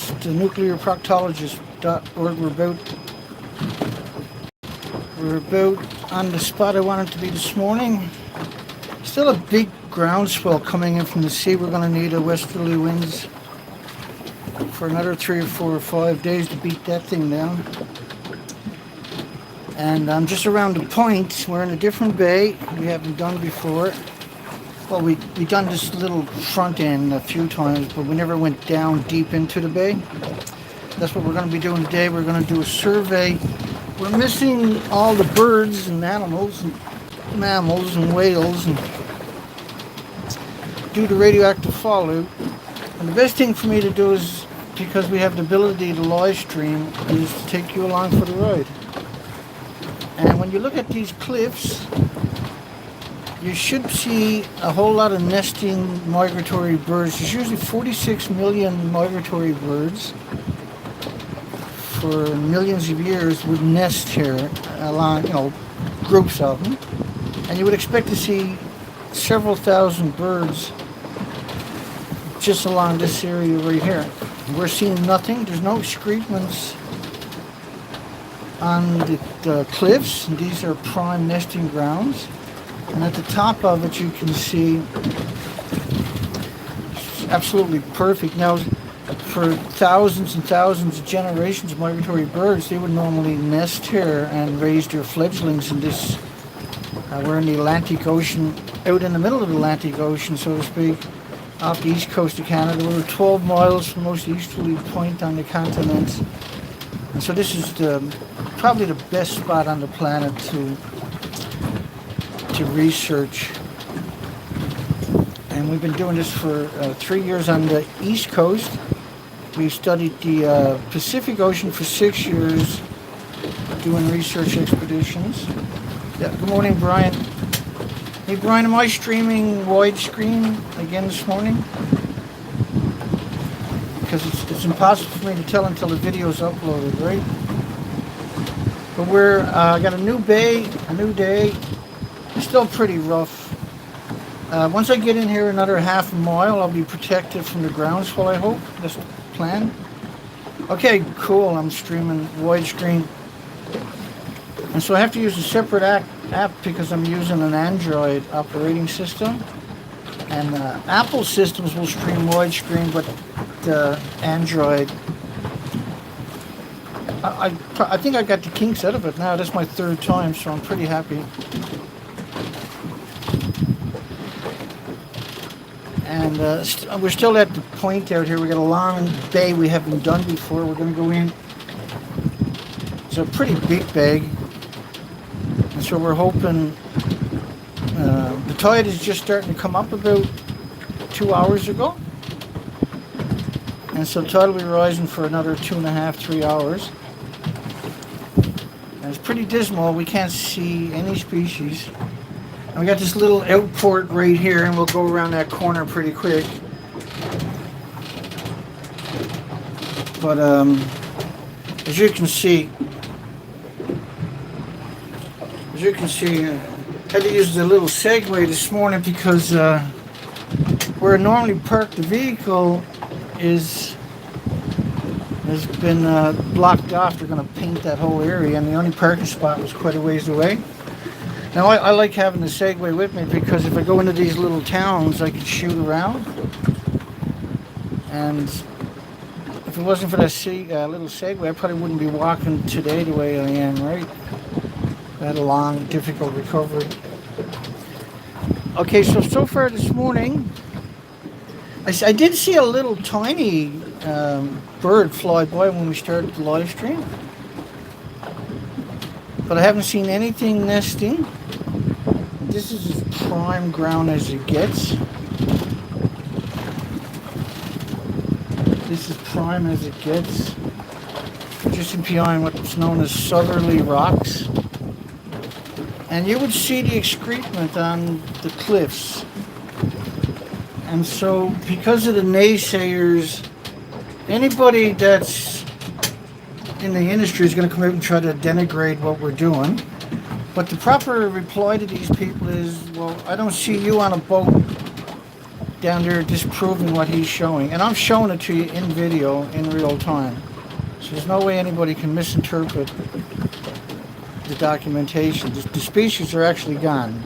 just nuclearproctologist.org. We're about on the spot I wanted to be this morning. Still a big groundswell coming in from the sea. We're going to need a westerly winds for another 3 or 4 or 5 days to beat that thing down. And I'm just around the point. We're in a different bay we haven't done before. Well, we done this little front end a few times, but we never went down deep into the bay. That's what we're going to be doing today. We're going to do a survey. We're missing all the birds and animals and mammals and whales and due to radioactive fallout. And the best thing for me to do is, because we have the ability to live stream, is to take you along for the ride. And when you look at these cliffs, you should see a whole lot of nesting migratory birds. There's usually 46 million migratory birds for millions of years would nest here along, groups of them. And you would expect to see several thousand birds just along this area right here. We're seeing nothing. There's no excrements on the cliffs. These are prime nesting grounds. And at the top of it, you can see it's absolutely perfect. Now, for thousands and thousands of generations of migratory birds, they would normally nest here and raise their fledglings in this. We're in the Atlantic Ocean, out in the middle of the Atlantic Ocean, so to speak, off the east coast of Canada. We're 12 miles from the most easterly point on the continent. And so this is probably the best spot on the planet to research. And we've been doing this for 3 years on the east coast. We studied the Pacific Ocean for 6 years doing research expeditions. Yeah, good morning, Brian. Hey, Brian, am I streaming widescreen again this morning? Because it's impossible for me to tell until the video is uploaded, right? But we're got a new bay, a new day. It's still pretty rough. Once I get in here another half a mile, I'll be protected from the groundswell, I hope. That's the plan. Okay, cool. I'm streaming widescreen. And so I have to use a separate app because I'm using an Android operating system. And Apple systems will stream widescreen, but the Android... I think I got the kinks out of it now. That's my 3rd time, so I'm pretty happy. And we're still at the point out here. We got a long bay we haven't done before. We're going to go in. It's a pretty big bay. And so we're hoping... the tide is just starting to come up about 2 hours ago. And so the tide will be rising for another 2.5, 3 hours. And it's pretty dismal. We can't see any species. And we got this little outport right here, and we'll go around that corner pretty quick. But as you can see, I had to use the little Segway this morning because where I normally park the vehicle has been blocked off. They're going to paint that whole area, and the only parking spot was quite a ways away. Now I like having the Segway with me because if I go into these little towns, I can shoot around. And if it wasn't for that little Segway, I probably wouldn't be walking today the way I am, right? I had a long, difficult recovery. Okay, so far this morning, I did see a little tiny bird fly by when we started the live stream. But I haven't seen anything nesting. This is as prime ground as it gets. This is prime as it gets. Just behind what's known as southerly rocks. And you would see the excrement on the cliffs. And so, because of the naysayers, anybody that's in the industry is going to come out and try to denigrate what we're doing. But the proper reply to these people is, well, I don't see you on a boat down there disproving what he's showing. And I'm showing it to you in video in real time. So there's no way anybody can misinterpret the documentation. The species are actually gone.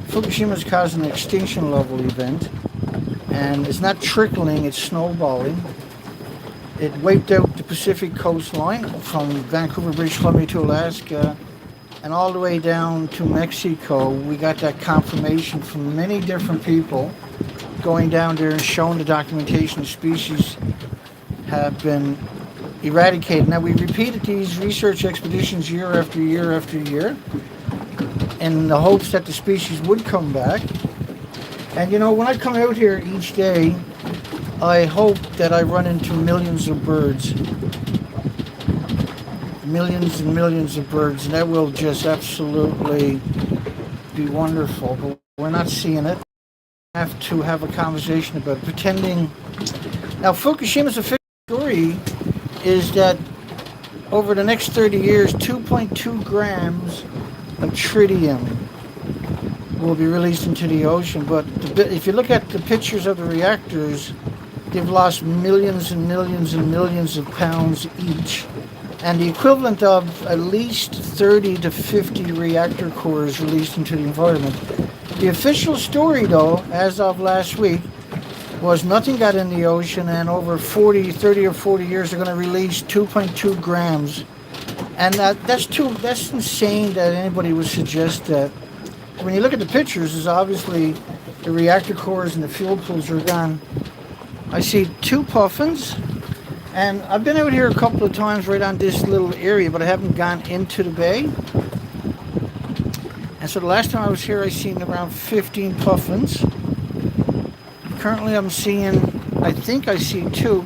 Fukushima's causing an extinction level event. And it's not trickling, it's snowballing. It wiped out the Pacific coastline from Vancouver, British Columbia to Alaska and all the way down to Mexico. We got that confirmation from many different people going down there and showing the documentation of species have been eradicated. Now, we repeated these research expeditions year after year after year in the hopes that the species would come back. And you know, when I come out here each day, I hope that I run into millions of birds. Millions and millions of birds, and that will just absolutely be wonderful. But we're not seeing it. We have to have a conversation about pretending. Now, Fukushima's official story is that over the next 30 years, 2.2 grams of tritium will be released into the ocean. But if you look at the pictures of the reactors, they've lost millions and millions and millions of pounds each. And the equivalent of at least 30 to 50 reactor cores released into the environment. The official story, though, as of last week, was nothing got in the ocean, and over 30 or 40 years, they're going to release 2.2 grams. And that's insane that anybody would suggest that. When you look at the pictures, is obviously the reactor cores and the fuel pools are gone. I see 2 puffins, and I've been out here a couple of times right on this little area, but I haven't gone into the bay. And so the last time I was here, I seen around 15 puffins. Currently I think I see 2,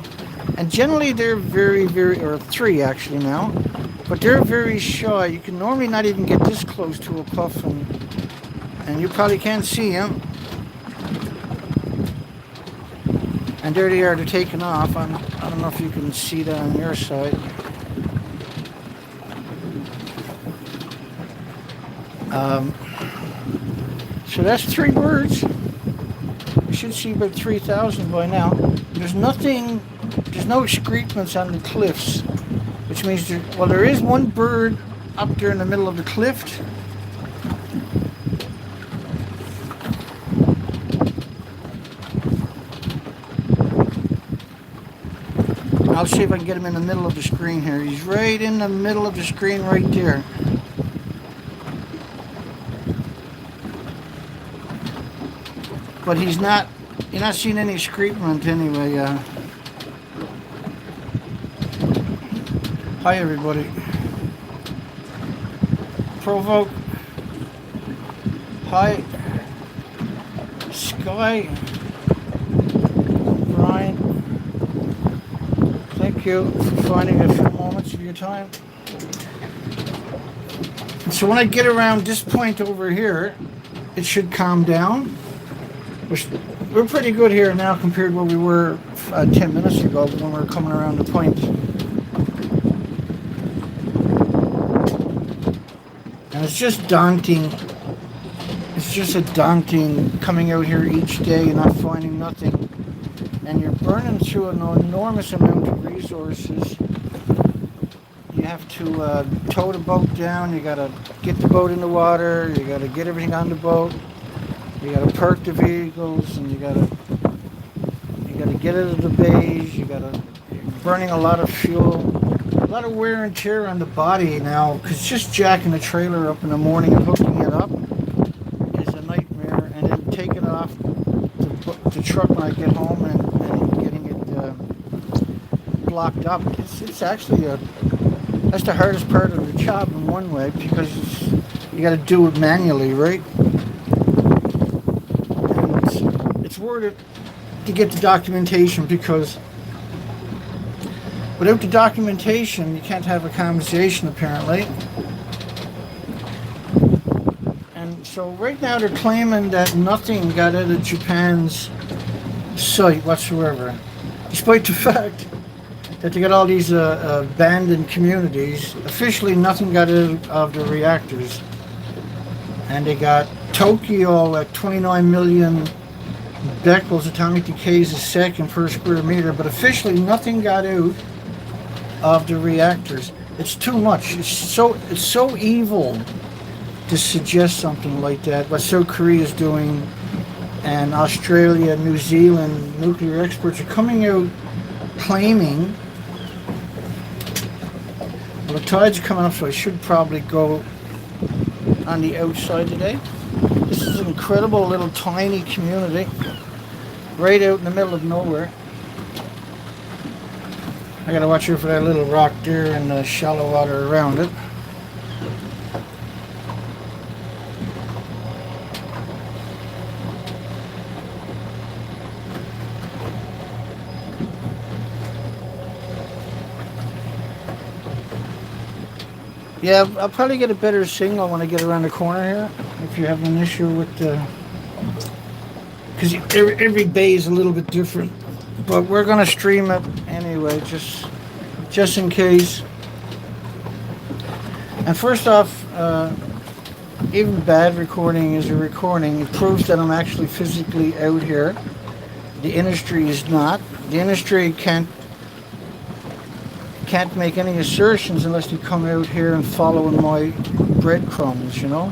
and generally they're very, or 3 actually now, but they're very shy. You can normally not even get this close to a puffin, and you probably can't see them. And there they are, they're taking off. I don't know if you can see that on your side. So that's 3 birds. You should see about 3,000 by now. There's no excrements on the cliffs, which means there is one bird up there in the middle of the cliff. I'll see if I can get him in the middle of the screen here. He's right in the middle of the screen right there. But you're not seeing any excrement anyway. Hi everybody. Provoke. Hi. Sky. Brian. Thank you for finding a few moments of your time. So when I get around this point over here, it should calm down. We're pretty good here now compared to where we were 10 minutes ago when we were coming around the point. And it's just daunting. It's just a daunting coming out here each day and not finding nothing. And you're burning through an enormous amount of resources. You have to tow the boat down. You got to get the boat in the water. You got to get everything on the boat. You got to park the vehicles, and you got to get it to the bays. You're burning a lot of fuel, a lot of wear and tear on the body now. Because just jacking the trailer up in the morning and hooking it up is a nightmare, and then taking it off the truck when I get home and getting it blocked up. It's actually that's the hardest part of the job in one way, because you got to do it manually, right? It's worth it to get the documentation, because without the documentation, you can't have a conversation, apparently. And so right now they're claiming that nothing got out of Japan's site whatsoever, despite the fact that they got all these abandoned communities. Officially, nothing got out of the reactors. And they got Tokyo at 29 million becquerels, atomic decays a second per square meter, but officially nothing got out of the reactors. It's too much. It's so evil to suggest something like that. What South Korea is doing, and Australia, New Zealand, nuclear experts are coming out claiming. Well, the tide's coming up, so I should probably go on the outside today. This is an incredible little tiny community right out in the middle of nowhere. I gotta watch out for that little rock there and the shallow water around it. Yeah, I'll probably get a better signal when I get around the corner here. If you're having an issue with the... Because every bay is a little bit different. But we're going to stream it anyway, just in case. And first off, even bad recording is a recording. It proves that I'm actually physically out here. The industry is not. The industry can't make any assertions unless you come out here and follow in my breadcrumbs, you know?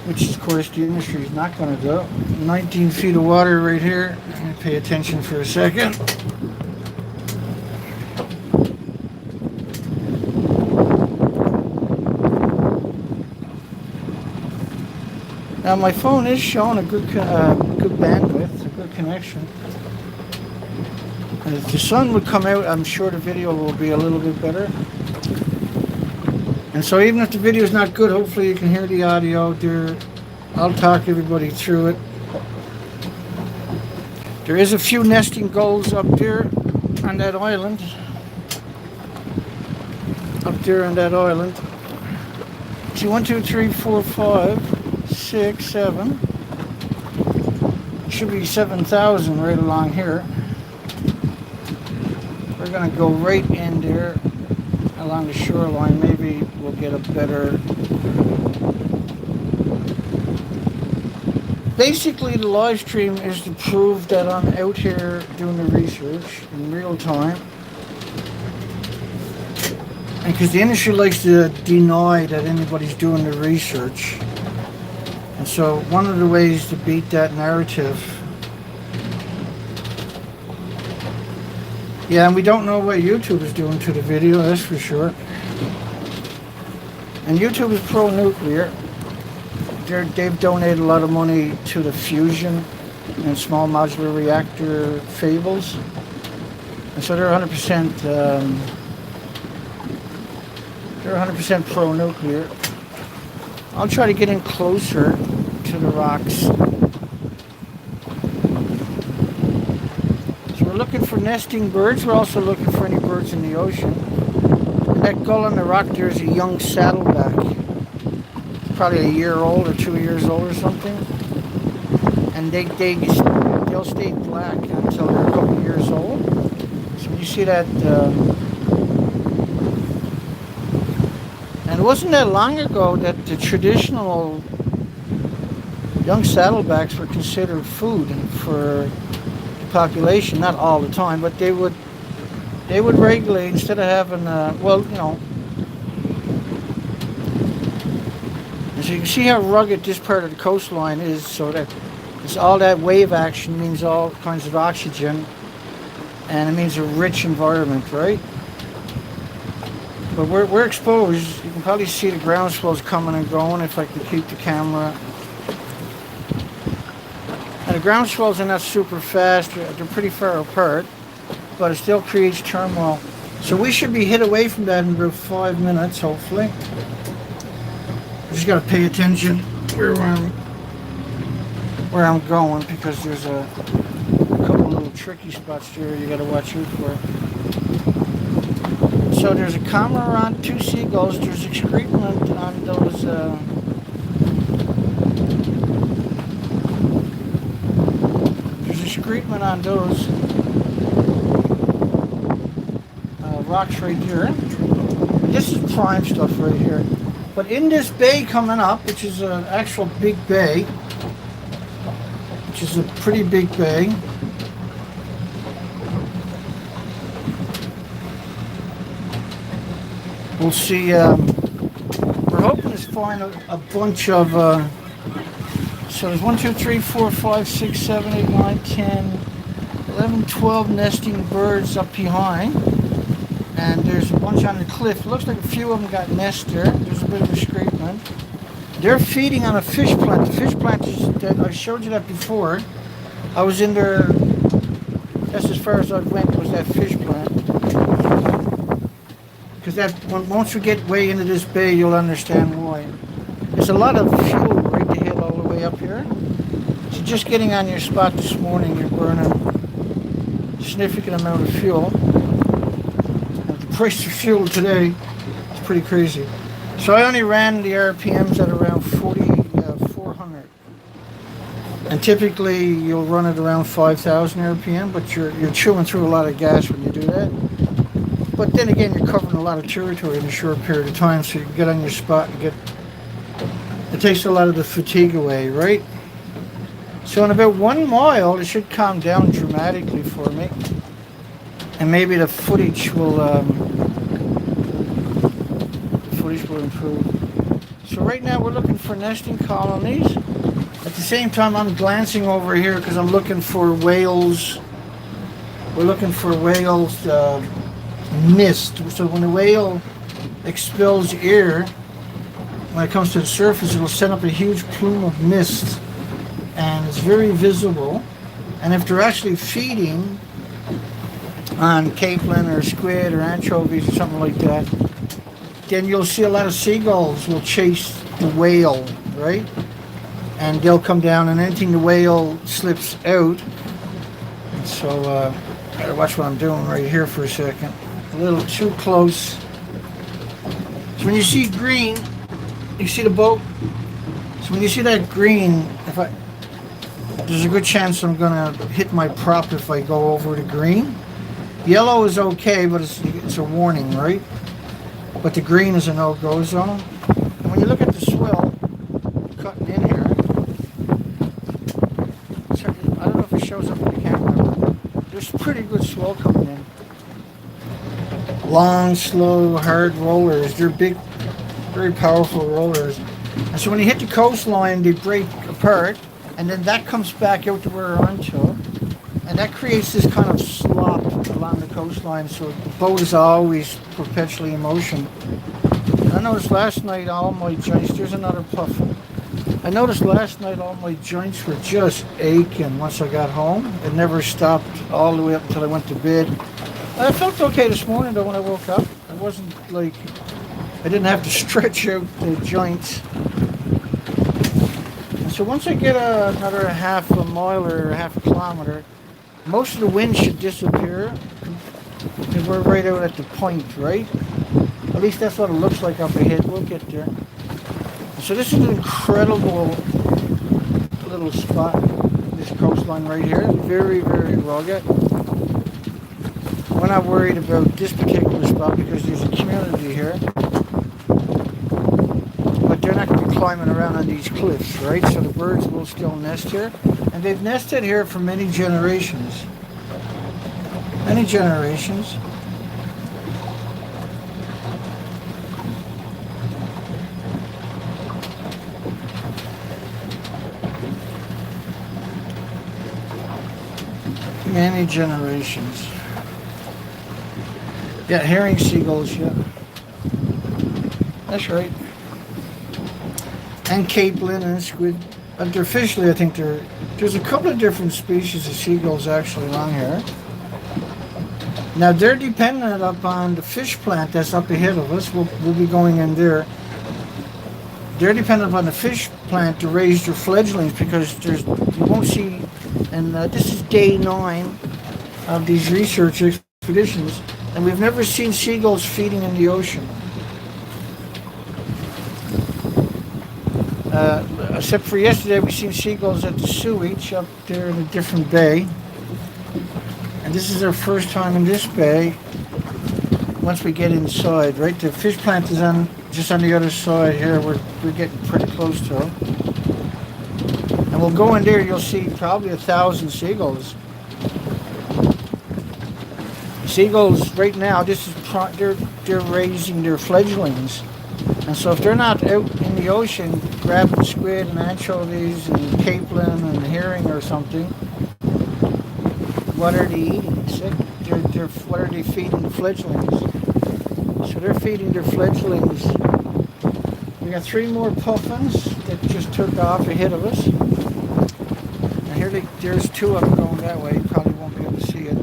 Which, of course, the industry is not going to do. 19 feet of water right here. Pay attention for a second. Now, my phone is showing a good bandwidth, a good connection. If the sun would come out, I'm sure the video will be a little bit better. And so even if the video is not good, hopefully you can hear the audio there. I'll talk everybody through it. There is a few nesting gulls up there on that island. Up there on that island. See, 1, 2, 3, 4, 5, 6, 7. Should be 7,000 right along here. We're going to go right in there along the shoreline. Maybe we'll get a better... Basically, the live stream is to prove that I'm out here doing the research in real time. And because the industry likes to deny that anybody's doing the research. And so one of the ways to beat that narrative... Yeah, and we don't know what YouTube is doing to the video, that's for sure. And YouTube is pro-nuclear. They've donated a lot of money to the fusion and small modular reactor fables. And so they're 100% pro-nuclear. I'll try to get in closer to the rocks. We're looking for nesting birds. We're also looking for any birds in the ocean. And that gull on the rock there is a young saddleback. Probably a year old or 2 years old or something. And they'll stay black until they're a couple years old. So when you see that... and it wasn't that long ago that the traditional young saddlebacks were considered food for... population, not all the time, but they would regulate instead of having well, you know, and so you can see how rugged this part of the coastline is, so that it's all that wave action means all kinds of oxygen, and it means a rich environment, right? But we're exposed. You can probably see the ground swells coming and going if I can keep the camera. And the ground swells are not super fast, they're pretty far apart, but it still creates turmoil. So we should be hit away from that in about 5 minutes, hopefully. Just got to pay attention where I'm going, because there's a couple little tricky spots there you got to watch out for. So there's a cormorant, 2 seagulls, there's excrement on those... Excrement on those rocks right here. This is prime stuff right here. But in this bay coming up, which is an actual big bay, which is a pretty big bay, we'll see, we're hoping to find a bunch of, so there's 1, 2, 3, 4, 5, 6, 7, 8, 9, 10, 11, 12 nesting birds up behind. And there's a bunch on the cliff. It looks like a few of them got nest there. There's a bit of escapement. They're feeding on a fish plant. The fish plant is that I showed you that before. I was in there. That's as far as I went, was that fish plant. Because that once we get way into this bay, you'll understand why. There's a lot of fuel right to hit all the way up here. So just getting on your spot this morning, you're burning a significant amount of fuel. Price of fuel today is pretty crazy. So I only ran the RPMs at around 400. And typically you'll run it around 5,000 RPM, but you're chewing through a lot of gas when you do that. But then again, you're covering a lot of territory in a short period of time, so you can get on your spot and it takes a lot of the fatigue away, right? So in about 1 mile, it should calm down dramatically for me. And maybe the footage will improve. So right now we're looking for nesting colonies. At the same time, I'm glancing over here because I'm looking for whales. We're looking for whales mist. So when the whale expels air, when it comes to the surface, it'll send up a huge plume of mist, and it's very visible. And if they're actually feeding on capelin or squid or anchovies or something like that, then you'll see a lot of seagulls will chase the whale, right? And they'll come down, and anything the whale slips out. And so, gotta watch what I'm doing right here for a second. A little too close. So when you see green, you see the boat. So when you see that green, there's a good chance I'm gonna hit my prop if I go over the green. Yellow is okay, but it's a warning, right? But the green is a no-go zone. And when you look at the swell cutting in here, I don't know if it shows up on the camera. There's pretty good swell coming in. Long, slow, hard rollers. They're big, very powerful rollers. And so when you hit the coastline, they break apart, and then that comes back out to where we're onto. And that creates this kind of slop along the coastline, so the boat is always perpetually in motion. And I noticed last night all my joints, there's another puff. I noticed last night all my joints were just aching once I got home. It never stopped all the way up until I went to bed. I felt okay this morning though when I woke up. I wasn't like, I didn't have to stretch out the joints. And so once I get another half a mile or half a kilometer, most of the wind should disappear, and we're right out at the point, right? At least that's what it looks like up ahead. We'll get there. So this is an incredible little spot, this coastline right here. Very, very rugged. We're not worried about this particular spot because there's a community here. But they're not going to be climbing around on these cliffs, right? So the birds will still nest here. And they've nested here for many generations. Many generations. Many generations. Yeah, herring seagulls, yeah. That's right. And capelin and squid. But they're officially, I think there's a couple of different species of seagulls actually along here. Now they're dependent upon the fish plant that's up ahead of us. We'll be going in there. They're dependent upon the fish plant to raise their fledglings because you won't see, and this is day 9 of these research expeditions, and we've never seen seagulls feeding in the ocean. Except for yesterday, we seen seagulls at the Suich up there in a different bay. And this is our first time in this bay once we get inside, right? The fish plant is on just on the other side here. We're getting pretty close to them. And we'll go in there, you'll see probably 1,000 seagulls. Seagulls right now, they're raising their fledglings. And so if they're not out in the ocean grabbing squid and anchovies and capelin and herring or something, what are they eating? What are they feeding the fledglings? So they're feeding their fledglings. We got 3 more puffins that just took off ahead of us. And here there's 2 of them going that way. You probably won't be able to see it.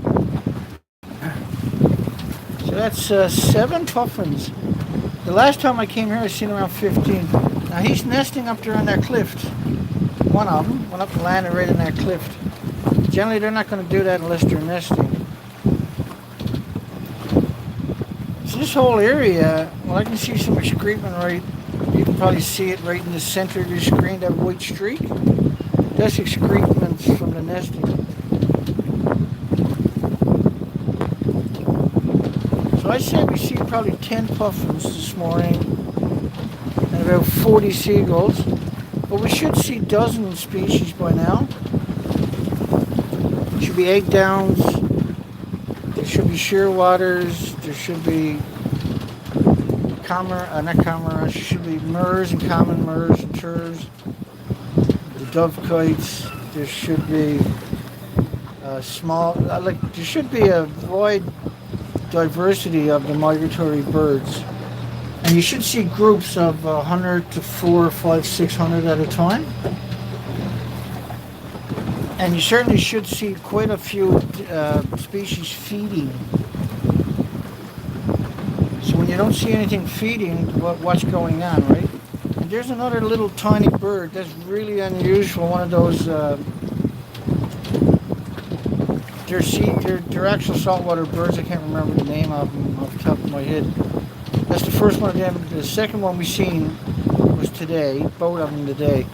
So that's 7 puffins. The last time I came here, I seen around 15. Now he's nesting up there on that cliff. One of them went up and landed right in that cliff. Generally, they're not going to do that unless they're nesting. So this whole area, well, I can see some excrement right. You can probably see it right in the center of your screen, that white streak. That's excrements from the nesting. So I say we see probably 10 puffins this morning and about 40 seagulls. But we should see dozens of species by now. There should be egg downs, there should be shearwaters, there should be should be murres and common murres and turs, the dovekites. There should be there should be a wide diversity of the migratory birds, and you should see groups of 100 to 400, 500, 600 at a time. And you certainly should see quite a few species feeding. So when you don't see anything feeding, what's going on, right? And there's another little tiny bird that's really unusual. One of those, they're actual saltwater birds. I can't remember the name of them off the top of my head. That's the first one of them. The second one we seen was today, both of them today.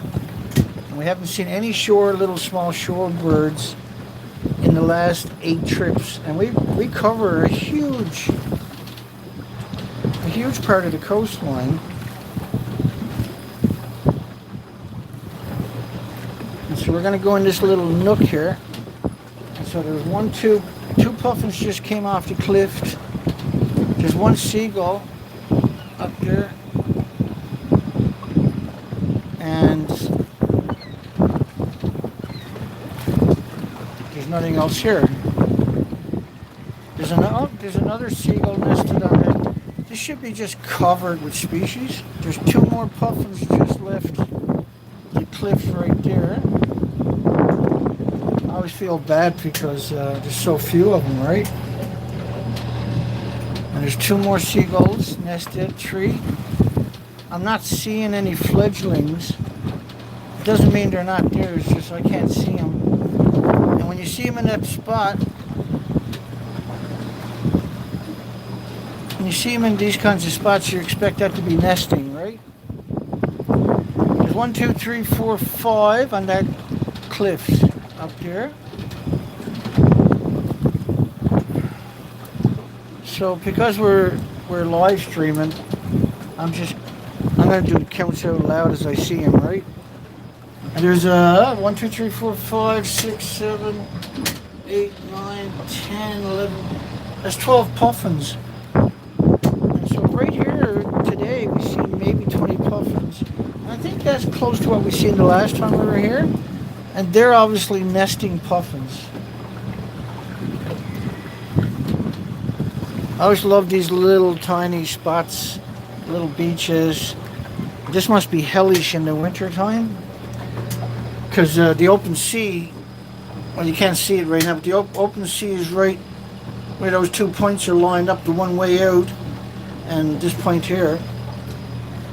And we haven't seen any little small shore birds in the last 8 trips. And we cover a huge part of the coastline. And so we're going to go in this little nook here. And so there's 2 puffins just came off the cliff. There's 1 seagull up there. And there's nothing else here. There's another seagull nested on it. This should be just covered with species. There's 2 more puffins just left the cliff right there. I always feel bad because there's so few of them, right? And there's 2 more seagulls nested, 3. I'm not seeing any fledglings. It doesn't mean they're not there, it's just I can't see them. And when you see them in that spot, when you see them in these kinds of spots, you expect that to be nesting, right? There's 1, 2, 3, 4, 5 on that cliff up there. So because we're live streaming, I'm going to do the counts out loud as I see them, right? And there's 1, 2, 3, 4, 5, 6, 7, 8, 9, 10, 11. That's 12 puffins. And so right here today we see maybe 20 puffins. And I think that's close to what we seen the last time we were here. And they're obviously nesting puffins. I always love these little tiny spots, little beaches. This must be hellish in the winter time, because the open sea, well, you can't see it right now, but the open sea is right where those 2 points are lined up, the one way out, and this point here,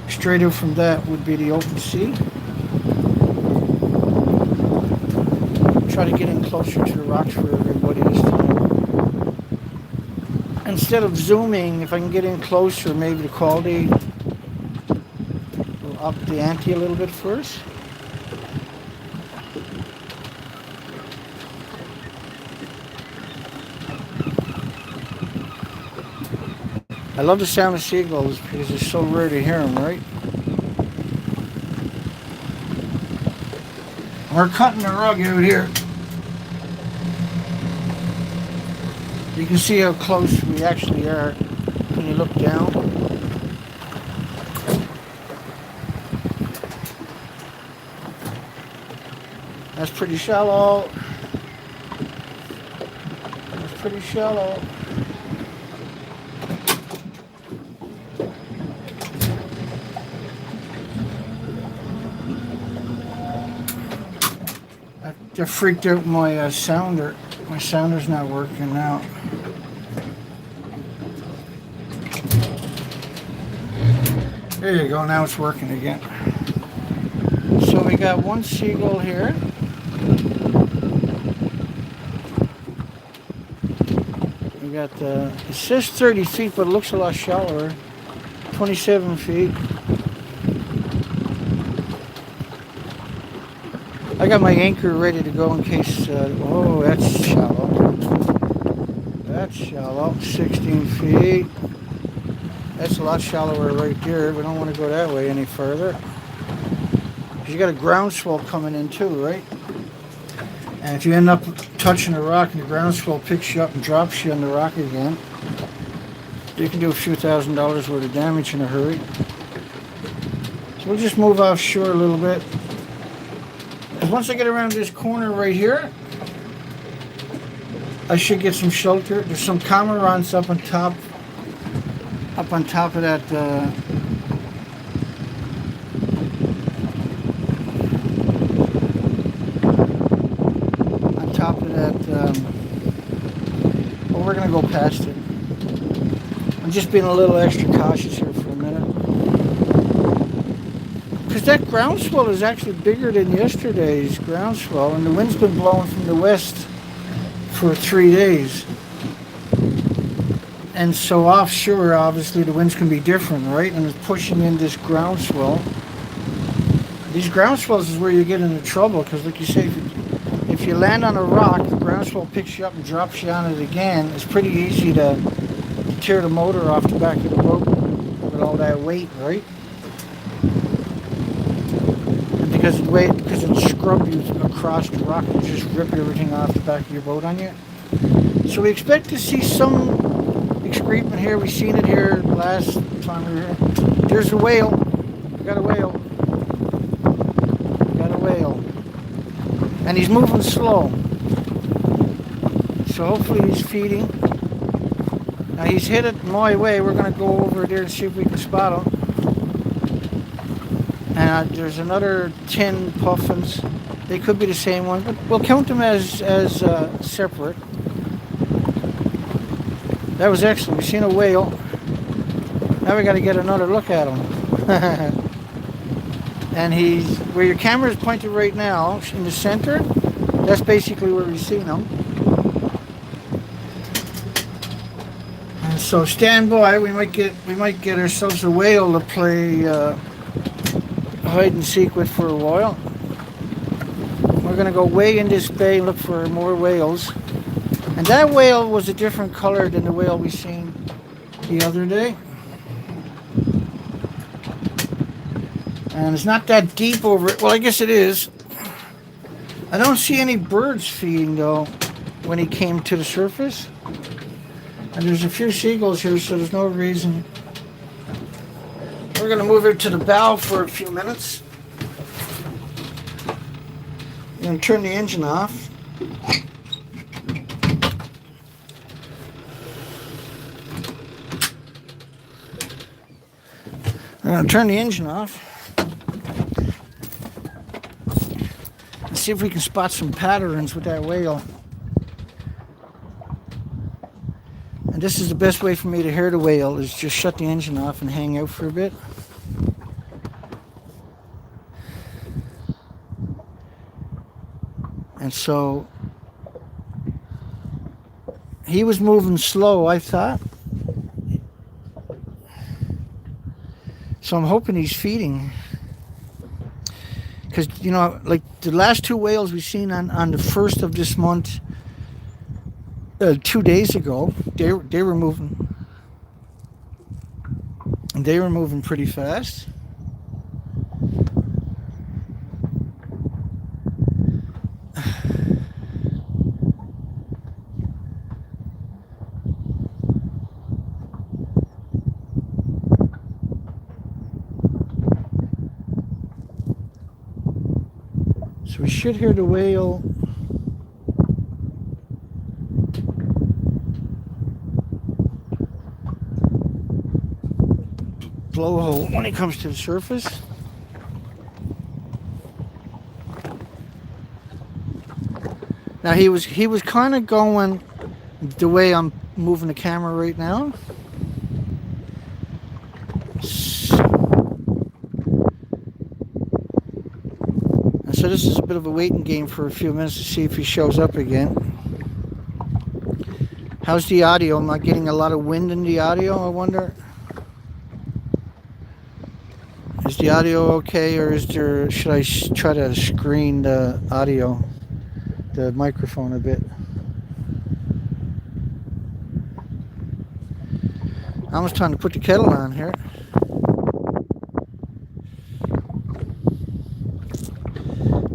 straight out from that would be the open sea. Try to get in closer to the rocks for everybody this time. Instead of zooming, if I can get in closer, maybe the quality will up the ante a little bit first. I love the sound of seagulls because it's so rare to hear them, right? We're cutting the rug out here. You can see how close we actually are when you look down. That's pretty shallow. That's pretty shallow. I freaked out my sounder. My sounder's not working now. There you go, now it's working again. So we got one seagull here. We got it says 30 feet, but it looks a lot shallower. 27 feet. I got my anchor ready to go in case, oh, that's shallow. That's shallow, 16 feet. That's a lot shallower right there. We don't want to go that way any further. You got a groundswell coming in too, right? And if you end up touching a rock and the groundswell picks you up and drops you on the rock again, you can do a few $1,000s worth of damage in a hurry. So we'll just move offshore a little bit. And once I get around this corner right here, I should get some shelter. There's some cormorants up on top of that well, we're gonna go past it. I'm just being a little extra cautious here for a minute because that groundswell is actually bigger than yesterday's groundswell, and the wind's been blowing from the west for 3 days. And so offshore, obviously, the winds can be different, right? And it's pushing in this groundswell. These groundswells is where you get into trouble, because like you say, if you land on a rock, the groundswell picks you up and drops you on it again. It's pretty easy to tear the motor off the back of the boat with all that weight, right? And because it scrubbed you across the rock, and just rip everything off the back of your boat on you. So we expect to see some excrement here. We seen it here last time we were here. There's a whale. We got a whale. We got a whale. And he's moving slow. So hopefully he's feeding. Now he's headed my way. We're going to go over there and see if we can spot him. And there's another 10 puffins. They could be the same one, but we'll count them as separate. That was excellent. We've seen a whale. Now we got to get another look at him. And he's where your camera is pointed right now, in the center. That's basically where we've seen him. And so stand by. We might get ourselves a whale to play hide and seek with for a while. We're gonna go way in this bay and look for more whales. And that whale was a different color than the whale we seen the other day. And it's not that deep over it. Well, I guess it is. I don't see any birds feeding though when he came to the surface. And there's a few seagulls here, so there's no reason. We're gonna move it to the bow for a few minutes. I'm gonna turn the engine off. I'm going to turn the engine off and see if we can spot some patterns with that whale. And this is the best way for me to hear the whale, is just shut the engine off and hang out for a bit. And so he was moving slow, I thought. So I'm hoping he's feeding. Because, you know, like the last two whales we've seen on the 1st of this month, 2 days ago, they were moving. They were moving pretty fast. So we should hear the whale blowhole when it comes to the surface. Now he was kind of going the way I'm moving the camera right now. And so this is a bit of a waiting game for a few minutes to see if he shows up again. How's the audio? Am I getting a lot of wind in the audio, I wonder? Is the audio okay, or should I try to screen the audio, the microphone a bit? Almost time to put the kettle on here.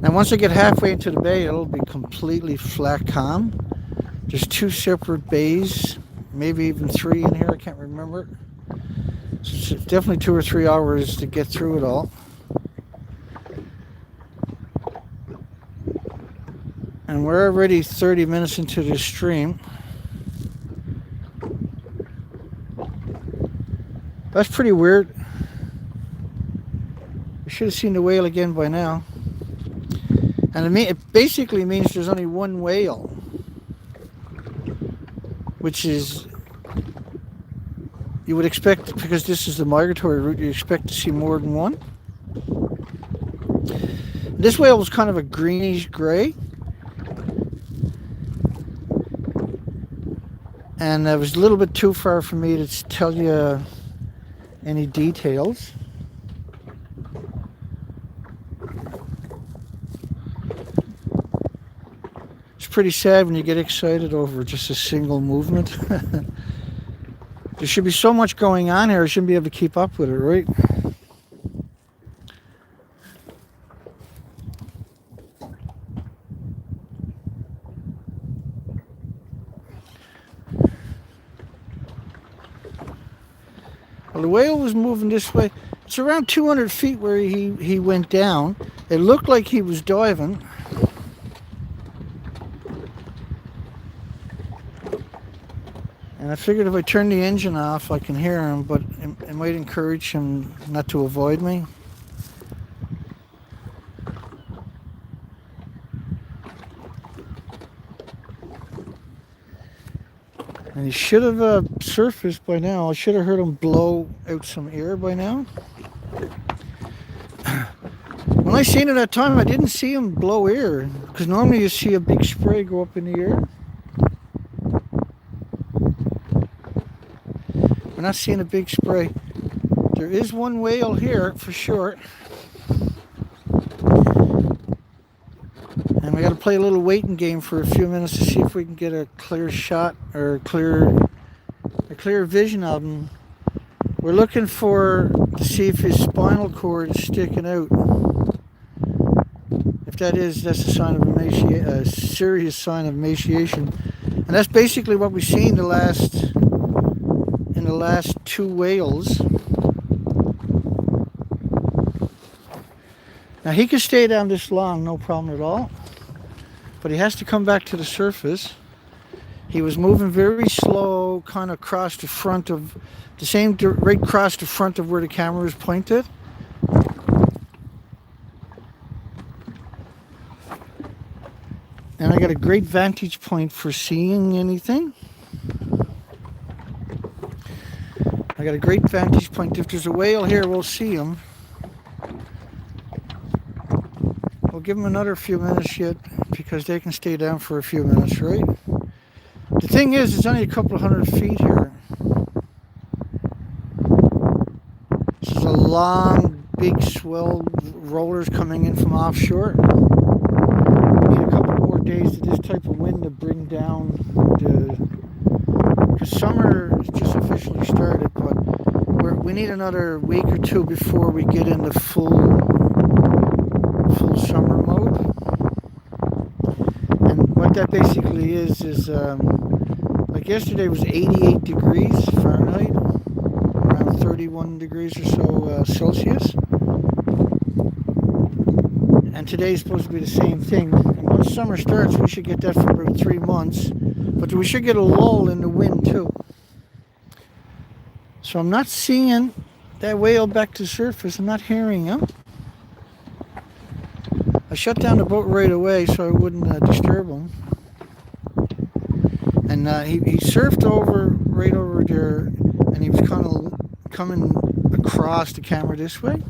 Now once I get halfway into the bay, it'll be completely flat calm. There's 2 separate bays, maybe even 3 in here, I can't remember. So it's definitely 2 or 3 hours to get through it all. And we're already 30 minutes into this stream. That's pretty weird. We should have seen the whale again by now. And it basically means there's only one whale, which is, you would expect, because this is the migratory route, you expect to see more than one. This whale was kind of a greenish gray. And it was a little bit too far for me to tell you any details. It's pretty sad when you get excited over just a single movement. There should be so much going on here, I shouldn't be able to keep up with it, right? Well, the whale was moving this way. It's around 200 feet where he went down. It looked like he was diving. And I figured if I turn the engine off, I can hear him, but it might encourage him not to avoid me. And he should have surfaced by now. I should have heard him blow out some air by now. When I seen it that time, I didn't see him blow air, because normally you see a big spray go up in the air. We're not seeing a big spray. There is one whale here for sure. And we got to play a little waiting game for a few minutes to see if we can get a clear shot or a clear vision of him. We're looking to see if his spinal cord is sticking out. If that is, that's a sign of a serious sign of emaciation. And that's basically what we've seen in the last 2 whales. Now he could stay down this long, no problem at all. But he has to come back to the surface. He was moving very slow, kind of across the front of right across the front of where the camera is pointed. And I got a great vantage point for seeing anything. I got a great vantage point. If there's a whale here, we'll see him. We'll give them another few minutes yet, because they can stay down for a few minutes, right? The thing is, it's only a couple of 100 feet here. This is a long, big swell rollers coming in from offshore. We need a couple more days of this type of wind to bring down because summer just officially started, but we need another week or two before we get into full summer mode. And what that basically is like yesterday was 88 degrees Fahrenheit, around 31 degrees or so Celsius. And today is supposed to be the same thing. And once summer starts, we should get that for about 3 months. But we should get a lull in the wind too. So I'm not seeing that whale back to the surface. I'm not hearing him. I shut down the boat right away so I wouldn't disturb him. And he surfed right over there, and he was kind of coming across the camera this way.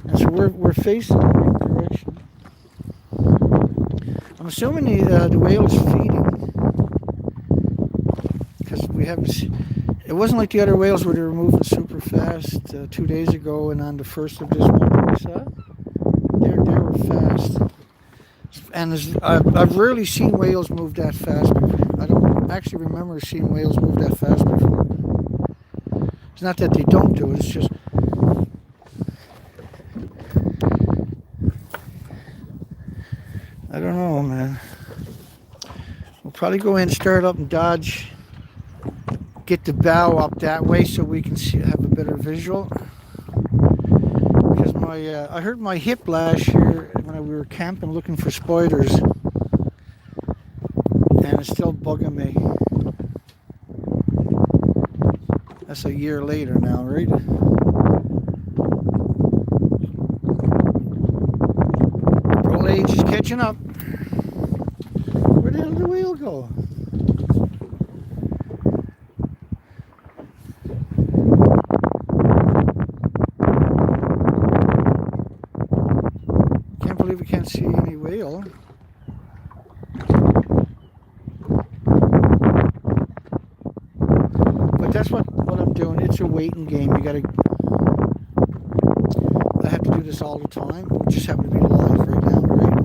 And so we're facing the right direction. I'm assuming the whale is feeding, because we haven't seen. It wasn't like the other whales where they were moving super fast 2 days ago, and on the first of this month we saw. They were fast. And I've rarely seen whales move that fast before. I don't actually remember seeing whales move that fast before. It's not that they don't do it, it's just... I don't know, man. We'll probably go in and start up and dodge. Get the bow up that way so we can have a better visual. Because I hurt my hip last year when we were camping looking for spiders, and it's still bugging me. That's a year later now, right? Old age is catching up. Where the hell did the wheel go? We can't see any whale. But that's what I'm doing. It's a waiting game. I have to do this all the time. We just happen to be live right now, right?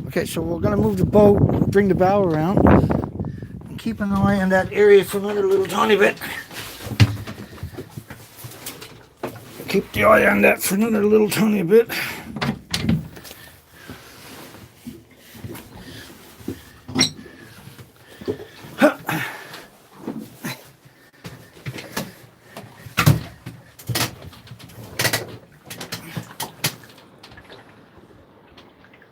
Okay, so we're going to move the boat, bring the bow around, and keep an eye on that area for another little tiny bit. Keep the eye on that for another little tiny bit.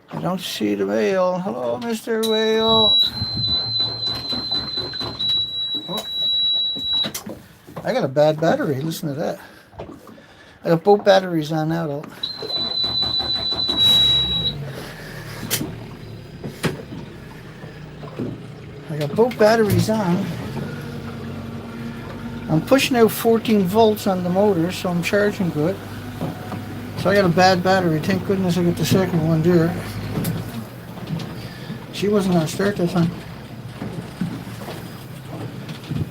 I don't see the whale. Hello, Mr. Whale. Oh. I got a bad battery. Listen to that. I got both batteries on now, though. I got both batteries on. I'm pushing out 14 volts on the motor, so I'm charging good. So I got a bad battery. Thank goodness I got the second one there. She wasn't going to start that time.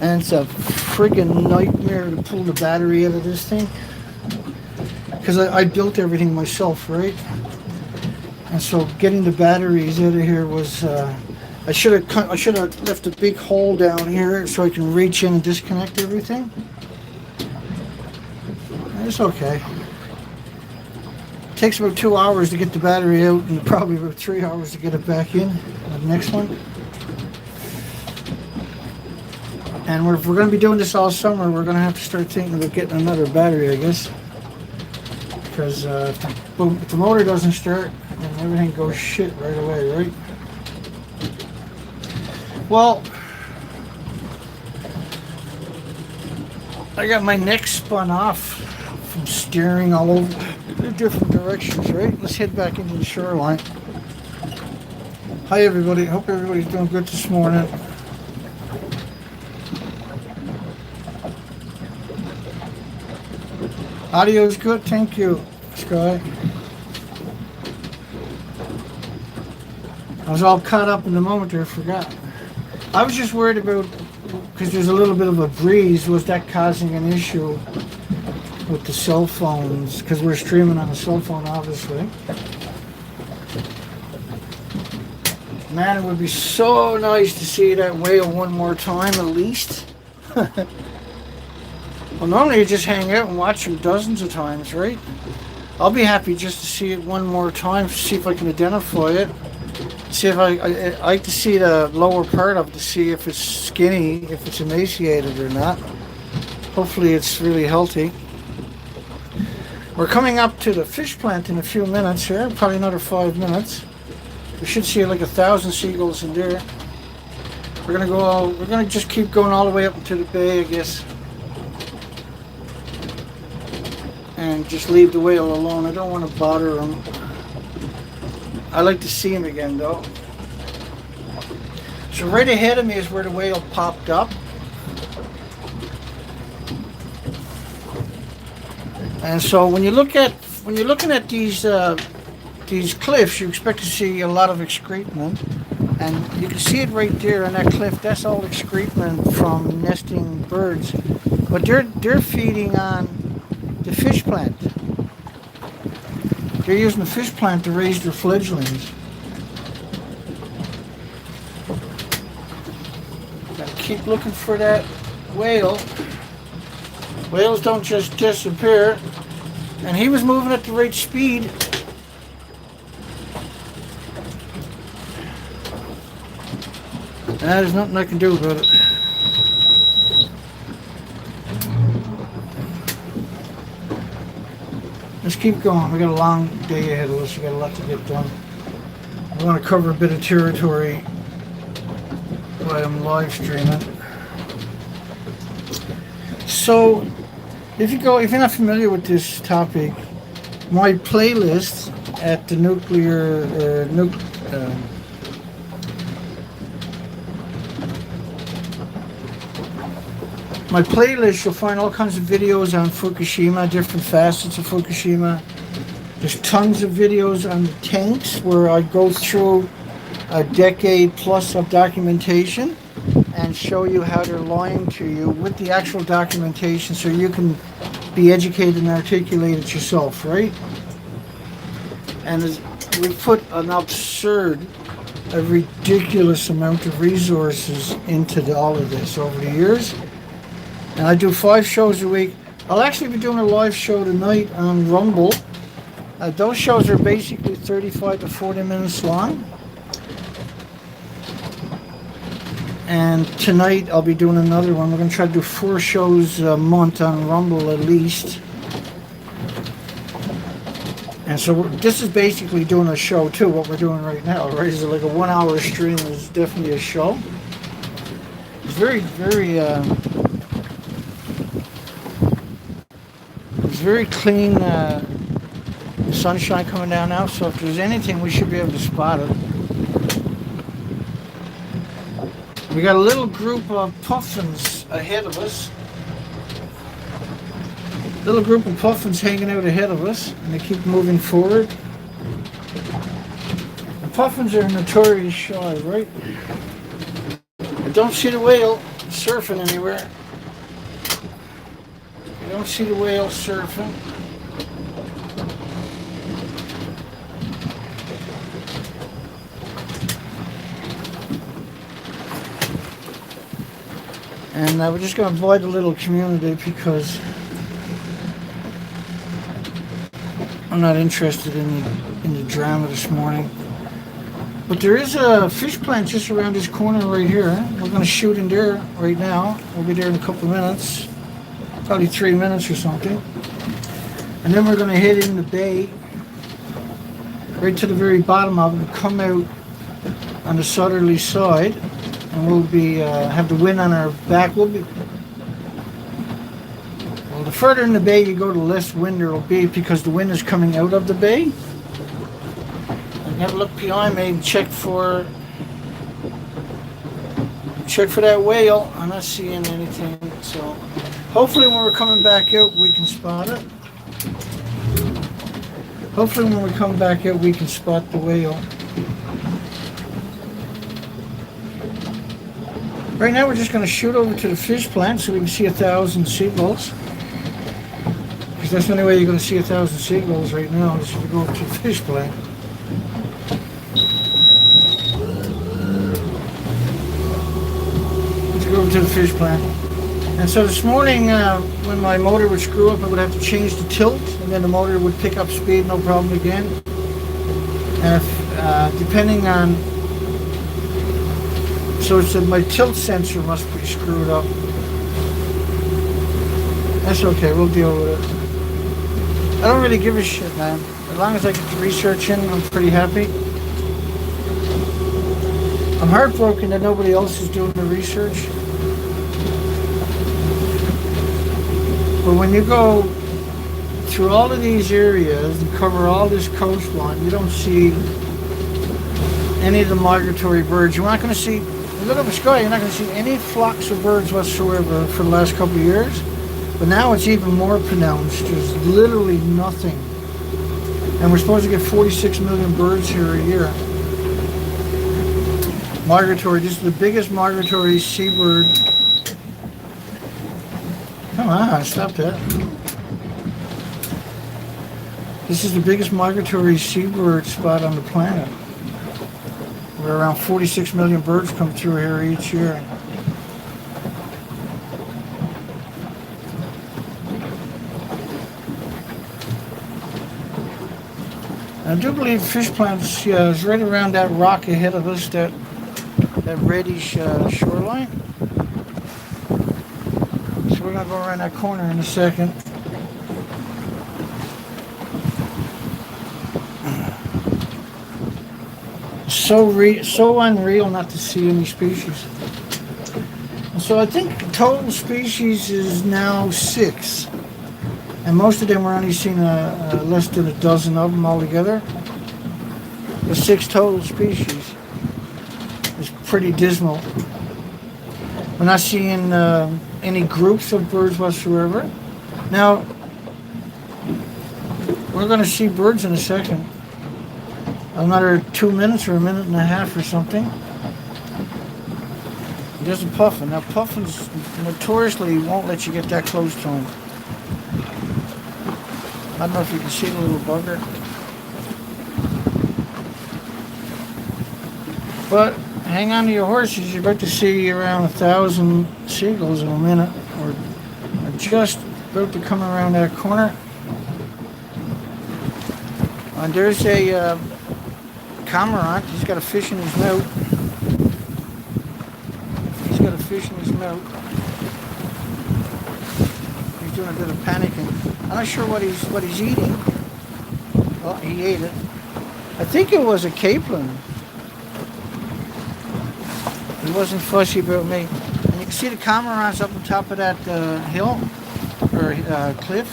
And it's a friggin' nightmare to pull the battery out of this thing. Because I built everything myself, right? And so getting the batteries out of here was... I should have left a big hole down here so I can reach in and disconnect everything. It's okay. It takes about 2 hours to get the battery out and probably about 3 hours to get it back in. The next one. And if we're going to be doing this all summer, we're going to have to start thinking about getting another battery, I guess. Because if the motor doesn't start, then everything goes shit right away, right? Well, I got my neck spun off from steering all over the different directions, right? Let's head back into the shoreline. Hi everybody, hope everybody's doing good this morning. Audio is good, thank you, Sky. I was all caught up in the moment there, forgot. I was just worried about, because there's a little bit of a breeze, was that causing an issue with the cell phones? Because we're streaming on a cell phone, obviously. Man, it would be so nice to see that whale one more time, at least. Well, normally you just hang out and watch them dozens of times, right? I'll be happy just to see it one more time, see if I can identify it. See if I like to see the lower part of it to see if it's skinny, if it's emaciated or not. Hopefully it's really healthy. We're coming up to the fish plant in a few minutes here, probably another 5 minutes. We should see like 1,000 seagulls in there. We're gonna just keep going all the way up into the bay, I guess. And just leave the whale alone. I don't want to bother him. I like to see him again though. So right ahead of me is where the whale popped up. And so when you're looking at these cliffs, you expect to see a lot of excrement, and you can see it right there on that cliff. That's all excrement from nesting birds, but they're feeding on the fish plant. They're using the fish plant to raise their fledglings. Gotta keep looking for that whale. Whales don't just disappear. And he was moving at the right speed. There's nothing I can do about it. Let's keep going. We got a long day ahead of us. We got a lot to get done. I want to cover a bit of territory while I'm live streaming. So, if you're not familiar with this topic, my playlist at the my playlist, you'll find all kinds of videos on Fukushima, different facets of Fukushima. There's tons of videos on the tanks where I go through a decade plus of documentation and show you how they're lying to you with the actual documentation so you can be educated and articulate it yourself, right? And we put an absurd, a ridiculous amount of resources into all of this over the years. And I do 5 shows a week. I'll actually be doing a live show tonight on Rumble. Those shows are basically 35 to 40 minutes long. And tonight I'll be doing another one. We're going to try to do 4 shows a month on Rumble at least. And so this is basically doing a show too, what we're doing right now, right? It's like a 1 hour stream is definitely a show. It's very, very, it's very clean sunshine coming down now, so if there's anything we should be able to spot it. We got a little group of puffins ahead of us. Little group of puffins hanging out ahead of us, and they keep moving forward. The puffins are notorious shy, right? I don't see the whale surfing anywhere. I don't see the whale surfing. And we're just going to avoid the little community because I'm not interested in the drama this morning. But there is a fish plant just around this corner right here. We're going to shoot in there right now. We'll be there in a couple of minutes. Probably 3 minutes or something. And then we're going to head in the bay right to the very bottom of it and come out on the southerly side. And we'll be have the wind on our back. Well, the further in the bay you go, the less wind there will be because the wind is coming out of the bay. I gotta look behind me and check for that whale. I'm not seeing anything, so hopefully when we're coming back out we can spot it. Hopefully when we come back out we can spot the whale. Right now we're just going to shoot over to the fish plant so we can see 1,000 seagulls. Because that's the only way you're going to see 1,000 seagulls right now is if you go over to the fish plant. Let's go over to the fish plant. And so this morning, when my motor would screw up, I would have to change the tilt, and then the motor would pick up speed, no problem again. And if, depending on, so it said my tilt sensor must be screwed up. That's okay, we'll deal with it. I don't really give a shit, man. As long as I get the research in, I'm pretty happy. I'm heartbroken that nobody else is doing the research. But when you go through all of these areas and cover all this coastline, you don't see any of the migratory birds. You're not going to see, you look up the sky, you're not going to see any flocks of birds whatsoever for the last couple of years. But now it's even more pronounced. There's literally nothing. And we're supposed to get 46 million birds here a year. Migratory, this is the biggest migratory seabird. Come on, stop that. This is the biggest migratory seabird spot on the planet. Where around 46 million birds come through here each year. I do believe fish plants, yeah, is right around that rock ahead of us, that reddish shoreline. So we're gonna go around that corner in a second. So unreal not to see any species. And so I think total species is now 6. And most of them we're only seeing less than a dozen of them altogether. The 6 total species is pretty dismal. We're not seeing any groups of birds whatsoever. Now, we're going to see birds in a second. Another 2 minutes or a minute and a half or something. There's a puffin. Now, puffins notoriously won't let you get that close to them. I don't know if you can see the little bugger. But hang on to your horses. You're about to see around 1,000 seagulls in a minute. We're just about to come around that corner. And there's a cormorant. He's got a fish in his mouth. He's got a fish in his mouth. He's doing a bit of panicking. I'm not sure what he's eating. Oh, he ate it. I think it was a capelin. He wasn't fussy about me. And you can see the cormorants up on top of that hill or cliff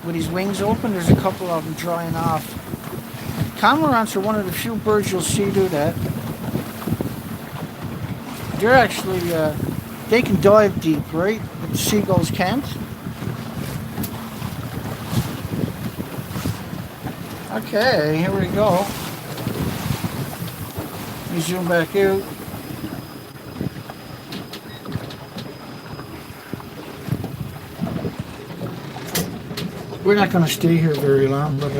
with his wings open. There's a couple of them drying off. Cormorants are one of the few birds you'll see do that. They're actually, they can dive deep, right? But the seagulls can't. Okay, here we go. Let me zoom back out. We're not going to stay here very long, but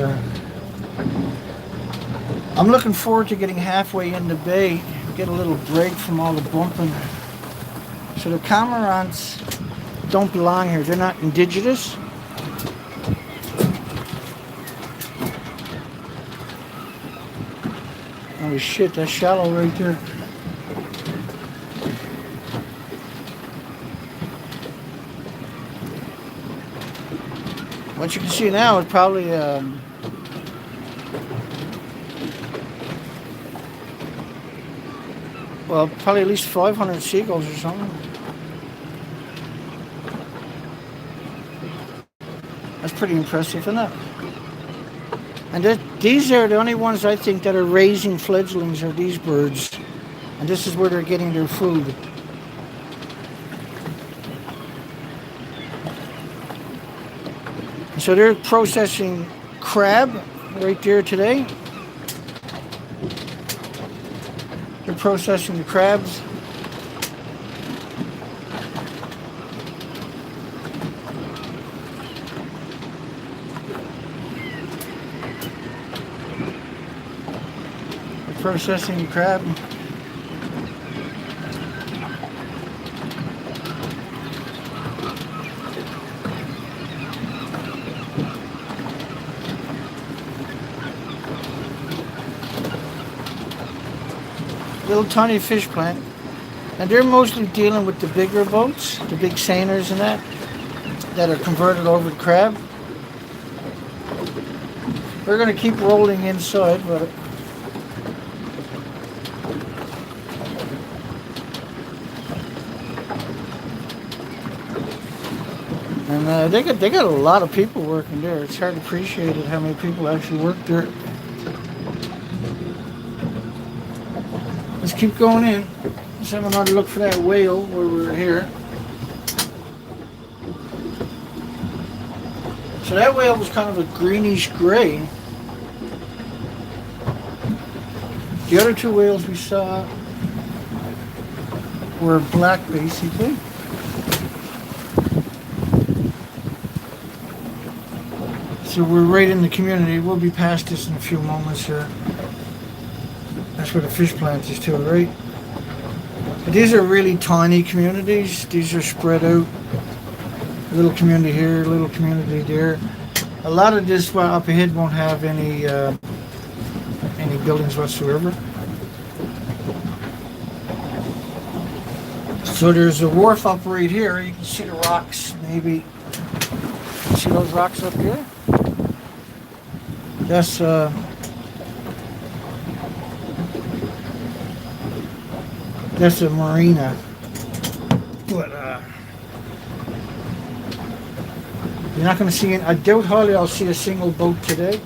I'm looking forward to getting halfway in the bay, get a little break from all the bumping. So the cormorants don't belong here. They're not indigenous. Oh shit, that's shallow right there. What you can see now is probably well, probably at least 500 seagulls or something. That's pretty impressive, isn't it? And these are the only ones I think that are raising fledglings, are these birds. And this is where they're getting their food. So they're processing crab right there today. They're processing the crabs. Processing the crab. little tiny fish plant. And they're mostly dealing with the bigger boats, the big seiners and that are converted over to crab. We're going to keep rolling inside, but and they got a lot of people working there. It's hard to appreciate it how many people actually work there. Let's keep going in. Let's have another look for that whale where we're here. So that whale was kind of a greenish gray. The other two whales we saw were black basically. So we're right in the community. We'll be past this in a few moments here. That's where the fish plant is too, right? But these are really tiny communities. These are spread out. A little community here, a little community there. A lot of this up ahead won't have any buildings whatsoever. So there's a wharf up right here. You can see the rocks, maybe. See those rocks up here? That's a marina. But you're not going to see it. I doubt hardly I'll see a single boat today.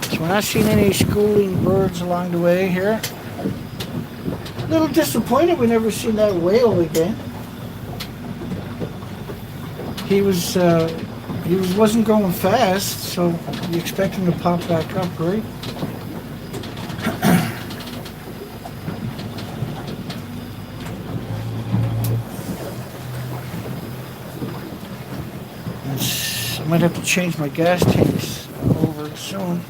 So we're not seeing any schooling birds along the way here. A little disappointed we never seen that whale again. He wasn't going fast, so you expect him to pop back up, right? I might have to change my gas tanks over soon.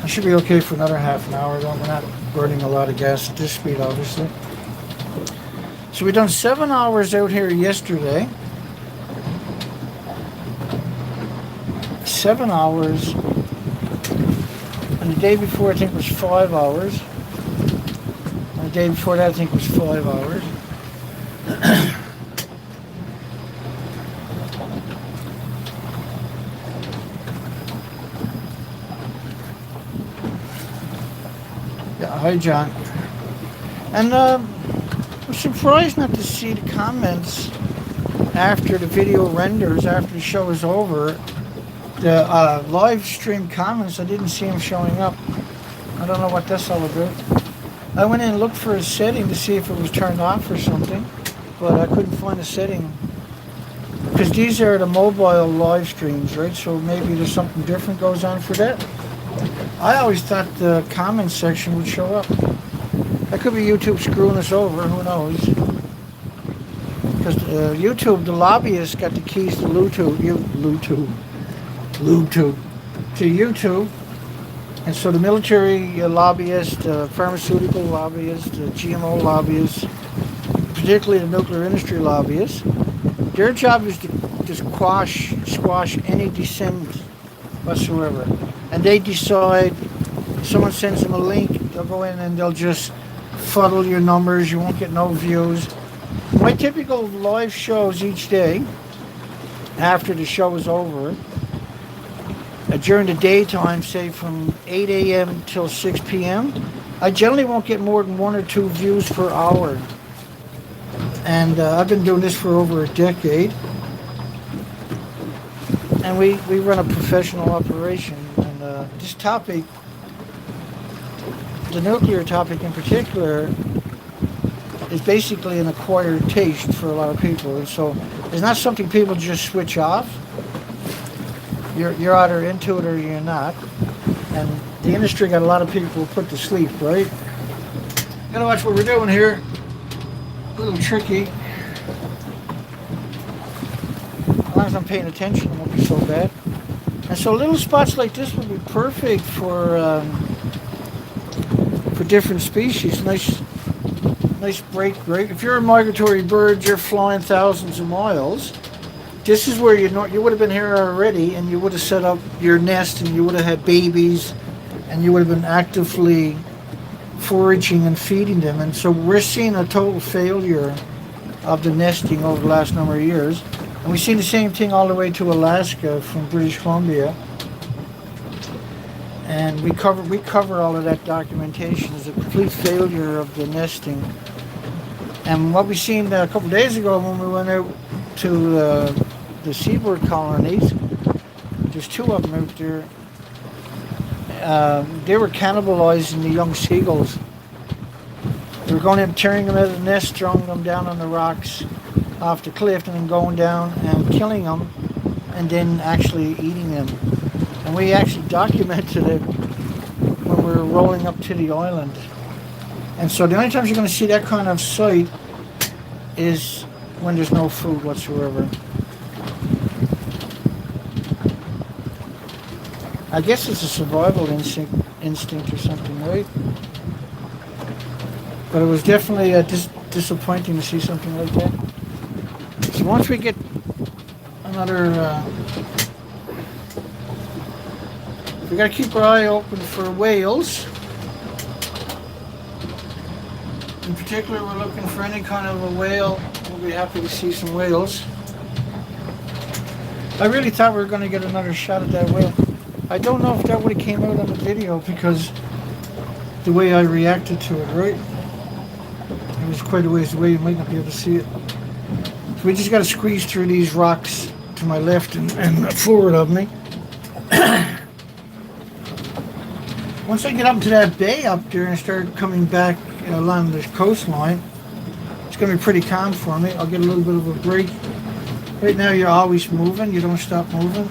I should be okay for another half an hour though. We're not burning a lot of gas at this speed, obviously. So we done 7 hours out here yesterday. 7 hours. And the day before I think was 5 hours. And the day before that I think was 5 hours. Yeah, hi John. And I'm surprised not to see the comments after the video renders, after the show is over. The live stream comments, I didn't see them showing up. I don't know what that's all about. I went in and looked for a setting to see if it was turned off or something, but I couldn't find a setting. Because these are the mobile live streams, right? So maybe there's something different goes on for that. I always thought the comments section would show up. That could be YouTube screwing us over, who knows? Because YouTube, the lobbyists got the keys to YouTube. And so the military lobbyists, pharmaceutical lobbyists, GMO lobbyists, particularly the nuclear industry lobbyists, their job is to just squash any dissent whatsoever. And they decide, someone sends them a link, they'll go in and they'll just fuddle your numbers, you won't get no views. My typical live shows each day, after the show is over, during the daytime, say from 8 a.m. till 6 p.m., I generally won't get more than 1 or 2 views per hour. And I've been doing this for over a decade. And we run a professional operation. And this topic, the nuclear topic in particular, is basically an acquired taste for a lot of people. And so it's not something people just switch off. You're either into it or you're not. And the industry got a lot of people put to sleep, right? Gotta watch what we're doing here. A little tricky. As long as I'm paying attention, it won't be so bad. And so little spots like this would be perfect for different species. Nice break, right? If you're a migratory bird, you're flying thousands of miles. this is where you would have been here already, and you would have set up your nest, and you would have had babies, and you would have been actively foraging and feeding them. And so we're seeing a total failure of the nesting over the last number of years. And we've seen the same thing all the way to Alaska from British Columbia. And we cover all of that documentation as a complete failure of the nesting. And what we seen a couple of days ago when we went out to the seabird colonies, there's two of them out there. They were cannibalizing the young seagulls. They were going in, tearing them out of the nest, throwing them down on the rocks off the cliff, and then going down and killing them, and then actually eating them. And we actually documented it when we were rolling up to the island. And so the only times you're going to see that kind of sight is when there's no food whatsoever. I guess it's a survival instinct or something, right? But it was definitely disappointing to see something like that. So once we get another... we got to keep our eye open for whales. In particular, we're looking for any kind of a whale. We'll be happy to see some whales. I really thought we were going to get another shot at that whale. I don't know if that would have came out on the video because the way I reacted to it, right? It was quite a ways away, you might not be able to see it. So we just got to squeeze through these rocks to my left and forward of me. Once I get up to that bay up there and start coming back along the coastline, it's going to be pretty calm for me. I'll get a little bit of a break. Right now you're always moving, you don't stop moving.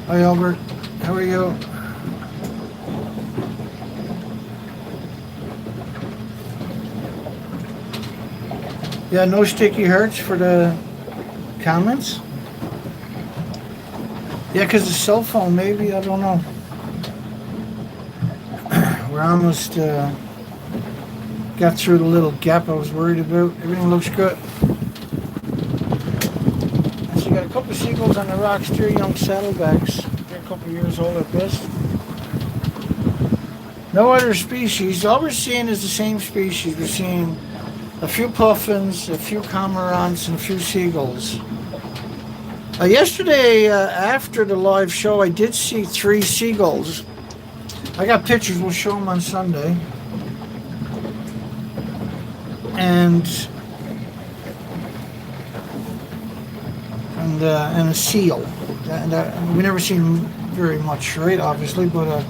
Hi Albert, how are you? Yeah, no sticky hearts for the comments. Yeah, because the cell phone, maybe, I don't know. We're almost got through the little gap I was worried about. Everything looks good. So you got a couple of seagulls on the rocks, 3 young saddlebacks. They're a couple of years old at best. No other species. All we're seeing is the same species. We're seeing a few puffins, a few cormorants, and a few seagulls. Yesterday, after the live show, I did see 3 seagulls. I got pictures, we'll show them on Sunday. And a seal. We never seen very much, right, obviously, but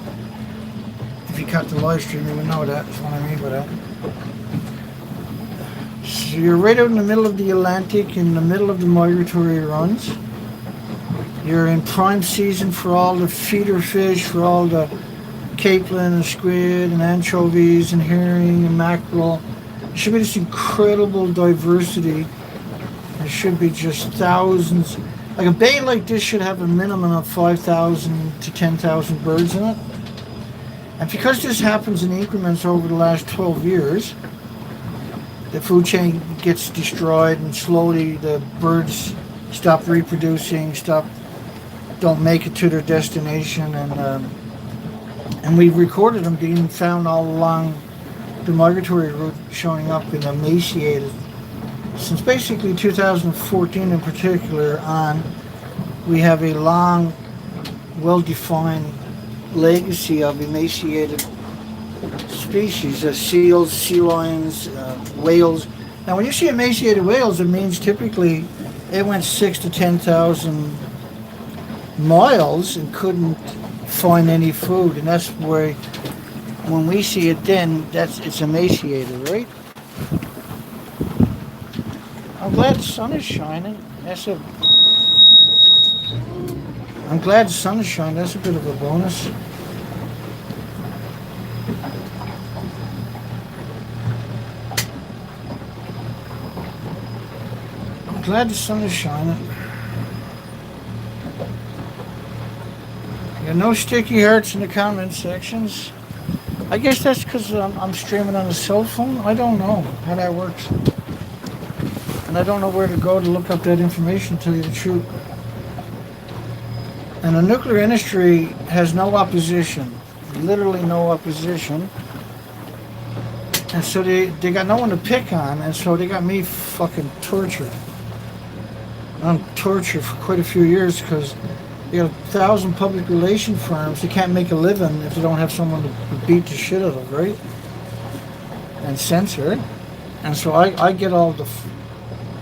if you cut the live stream, you would know that. That's what I mean by that. So you're right out in the middle of the Atlantic, in the middle of the migratory runs. You're in prime season for all the feeder fish, for all the capelin and squid and anchovies and herring and mackerel. There should be this incredible diversity. There should be just thousands. Like a bay like this should have a minimum of 5,000 to 10,000 birds in it. And because this happens in increments over the last 12 years, the food chain gets destroyed and slowly the birds stop reproducing, don't make it to their destination, and we've recorded them being found all along the migratory route, showing up in emaciated. Since basically 2014 in particular on, we have a long, well-defined legacy of emaciated species, seals, sea lions, whales. Now when you see emaciated whales, it means typically it went 6,000 to 10,000 miles and couldn't find any food, and that's where, when we see it, then it's emaciated, right? I'm glad the sun is shining. I'm glad the sun is shining. That's a bit of a bonus. I'm glad the sun is shining. Yeah, no sticky hearts in the comment sections. I guess that's because I'm streaming on a cell phone. I don't know how that works. and I don't know where to go to look up that information, to tell you the truth. And the nuclear industry has no opposition, literally no opposition. And so they got no one to pick on, and so they got me fucking tortured. I'm tortured for quite a few years because they got 1,000 public relation firms. They can't make a living if they don't have someone to beat the shit out of, right? And censor it. And so I get all the...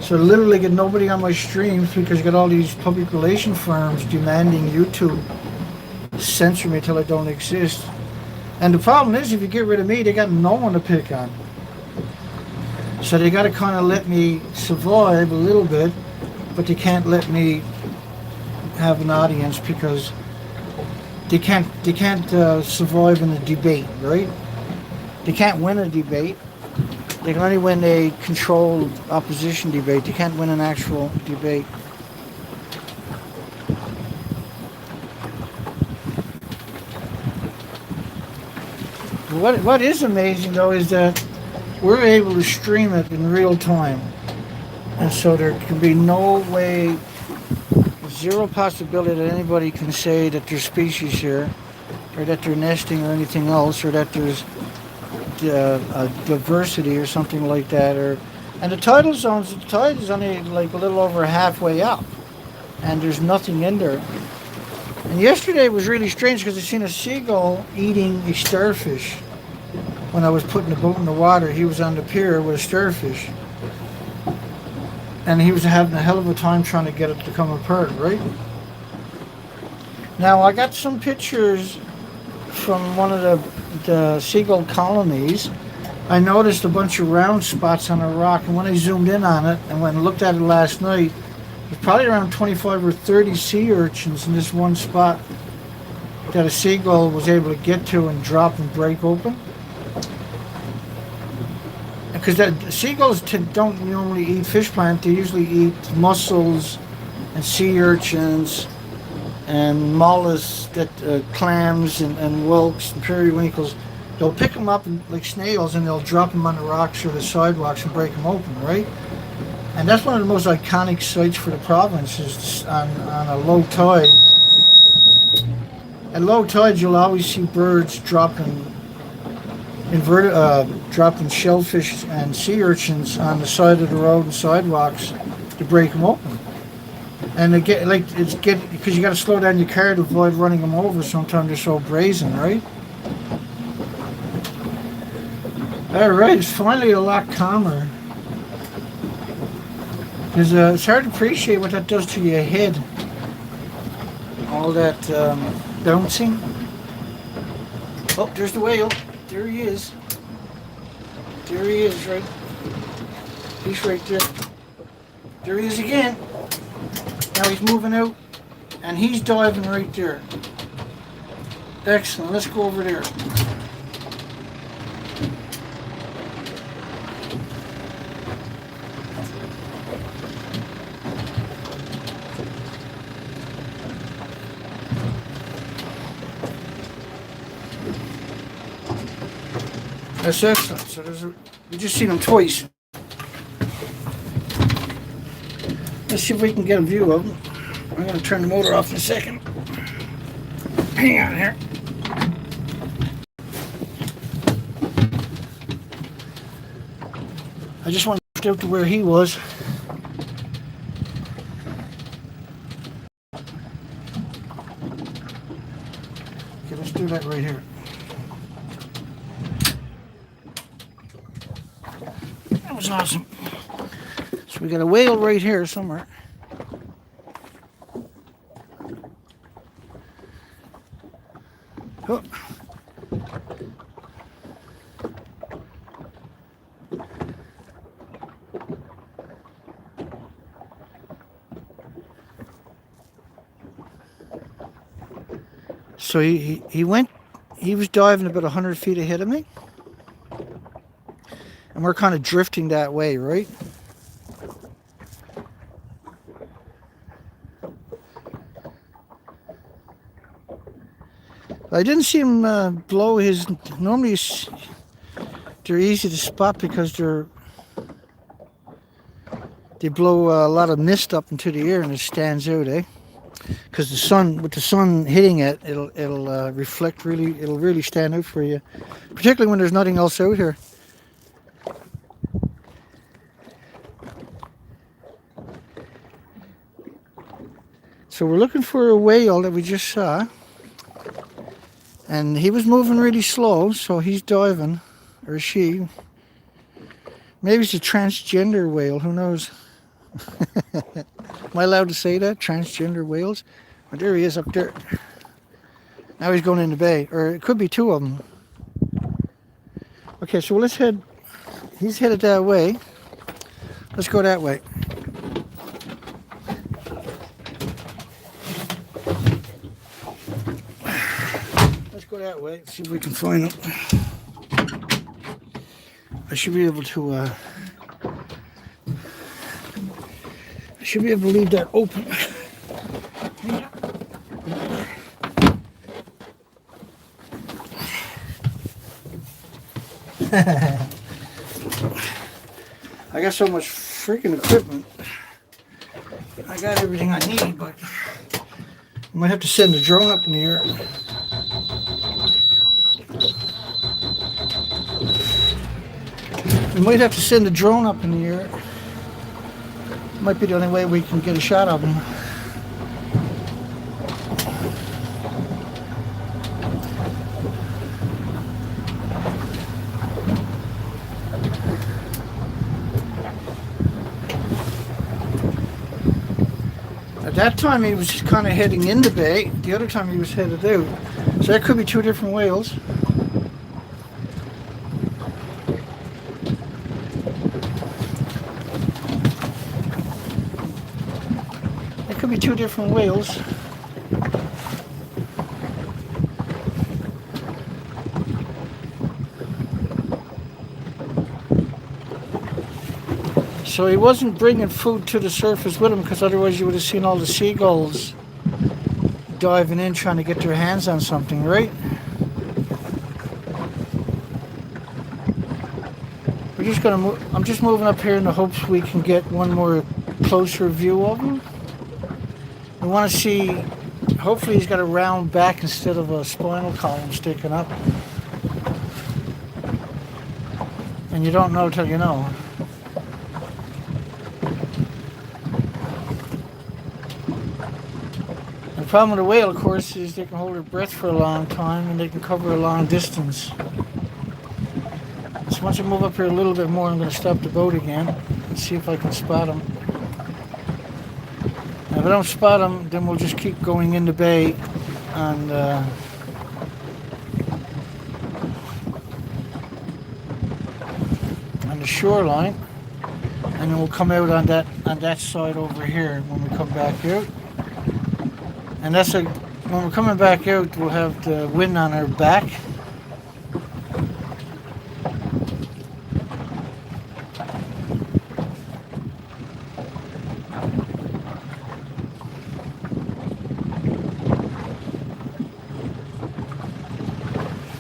So literally get nobody on my streams because you got all these public relation firms demanding YouTube censor me till I don't exist. And the problem is, if you get rid of me, they got no one to pick on. So they got to kind of let me survive a little bit, but they can't let me have an audience because they can't survive in a debate, right? They can't win a debate. They can only win a controlled opposition debate. They can't win an actual debate. What is amazing though is that we're able to stream it in real time. And so there can be no way, zero possibility that anybody can say that there's species here, or that they're nesting or anything else, or that there's a diversity or something like that. And the tidal zones, the tide is only like a little over halfway up, and there's nothing in there. And yesterday was really strange because I seen a seagull eating a starfish. When I was putting the boat in the water, he was on the pier with a starfish. And he was having a hell of a time trying to get it to come apart, right? Now, I got some pictures from one of the seagull colonies. I noticed a bunch of round spots on a rock, and when I zoomed in on it and went and looked at it last night, there's probably around 25 or 30 sea urchins in this one spot that a seagull was able to get to and drop and break open. Because seagulls don't normally eat fish plant, they usually eat mussels and sea urchins and mollusks, clams and whelks and periwinkles. They'll pick them up like snails and they'll drop them on the rocks or the sidewalks and break them open, right? And that's one of the most iconic sites for the province is on a low tide. At low tide, you'll always see birds dropping shellfish and sea urchins on the side of the road and sidewalks to break them open. And because you got to slow down your car to avoid running them over. Sometimes they're so brazen, right? All right, it's finally a lot calmer. Because it's hard to appreciate what that does to your head. All that bouncing. Oh, there's the whale. There he is. There he is, right? He's right there. There he is again. Now he's moving out. And he's diving right there. Excellent. Let's go over there. That's excellent. So we just seen them twice. Let's see if we can get a view of them. I'm going to turn the motor off in a second. Hang on here. I just want to get up to where he was. Okay, let's do that right here. That was awesome. So we got a whale right here somewhere. Oh. So he was diving about 100 feet ahead of me. And we're kind of drifting that way, right? I didn't see him blow his... Normally they're easy to spot because they're they blow a lot of mist up into the air and it stands out, eh? Because the sun, with the sun hitting it, it'll reflect really. It'll really stand out for you, particularly when there's nothing else out here. So we're looking for a whale that we just saw, and he was moving really slow, so he's diving, or she. Maybe it's a transgender whale. Who knows? Am I allowed to say that? Transgender whales? But there he is up there. Now he's going in the bay. Or it could be two of them. Okay, so let's head. He's headed that way. Let's go that way. Let's go that way. See if we can find him. I should be able to. I should be able to leave that open. I got so much freaking equipment. I got everything I need, but I might have to send a drone up in the air. We might have to send a drone up in the air. Might be the only way we can get a shot of him. At that time he was just kind of heading in the bay. The other time he was headed out. So that could be two different whales. Could be two different whales. So he wasn't bringing food to the surface with him, because otherwise you would have seen all the seagulls diving in trying to get their hands on something, right? We're just gonna move. I'm just moving up here in the hopes we can get one more closer view of him. We want to see, hopefully he's got a round back instead of a spinal column sticking up. And you don't know till you know. The problem with a whale, of course, is they can hold their breath for a long time and they can cover a long distance. So once I move up here a little bit more, I'm going to stop the boat again and see if I can spot him. If I don't spot them, then we'll just keep going in the bay and on the shoreline, and then we'll come out on that side over here when we come back out. And when we're coming back out, we'll have the wind on our back.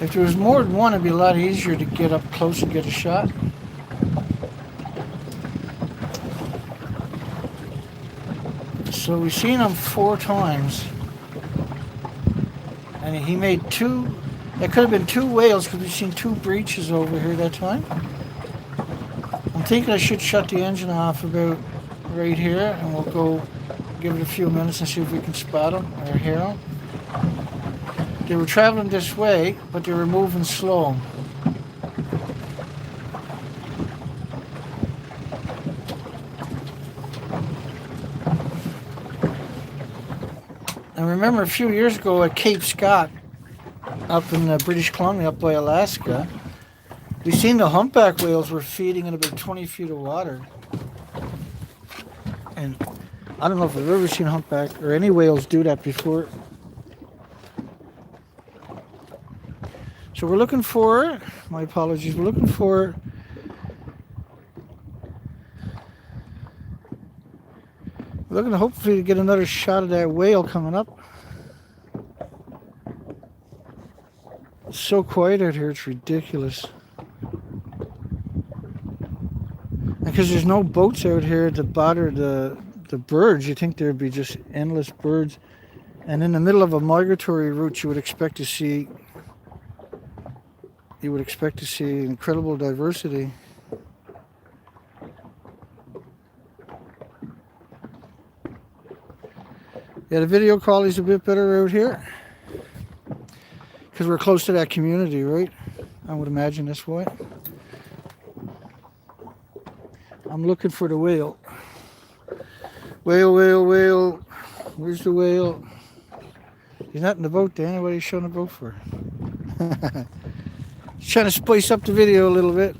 If there was more than one, it'd be a lot easier to get up close and get a shot. So we've seen him 4 times. And he made 2, it could have been 2 whales because we've seen 2 breaches over here that time. I'm thinking I should shut the engine off about right here, and we'll go give it a few minutes and see if we can spot him or hear him. They were traveling this way, but they were moving slow. And remember a few years ago at Cape Scott, up in British Columbia, up by Alaska, we seen the humpback whales were feeding in about 20 feet of water. And I don't know if I've ever seen humpback or any whales do that before. So we're looking for, my apologies, we're looking for to hopefully get another shot of that whale coming up. It's so quiet out here, it's ridiculous. Because there's no boats out here to bother the birds. You think there'd be just endless birds. And in the middle of a migratory route, you would expect to see incredible diversity. Yeah, the video quality's a bit better out here because we're close to that community, right? I would imagine that's why. I'm looking for the whale. Whale, whale, whale. Where's the whale? He's not in the boat there. Anybody's showing the boat for? Just trying to spice up the video a little bit.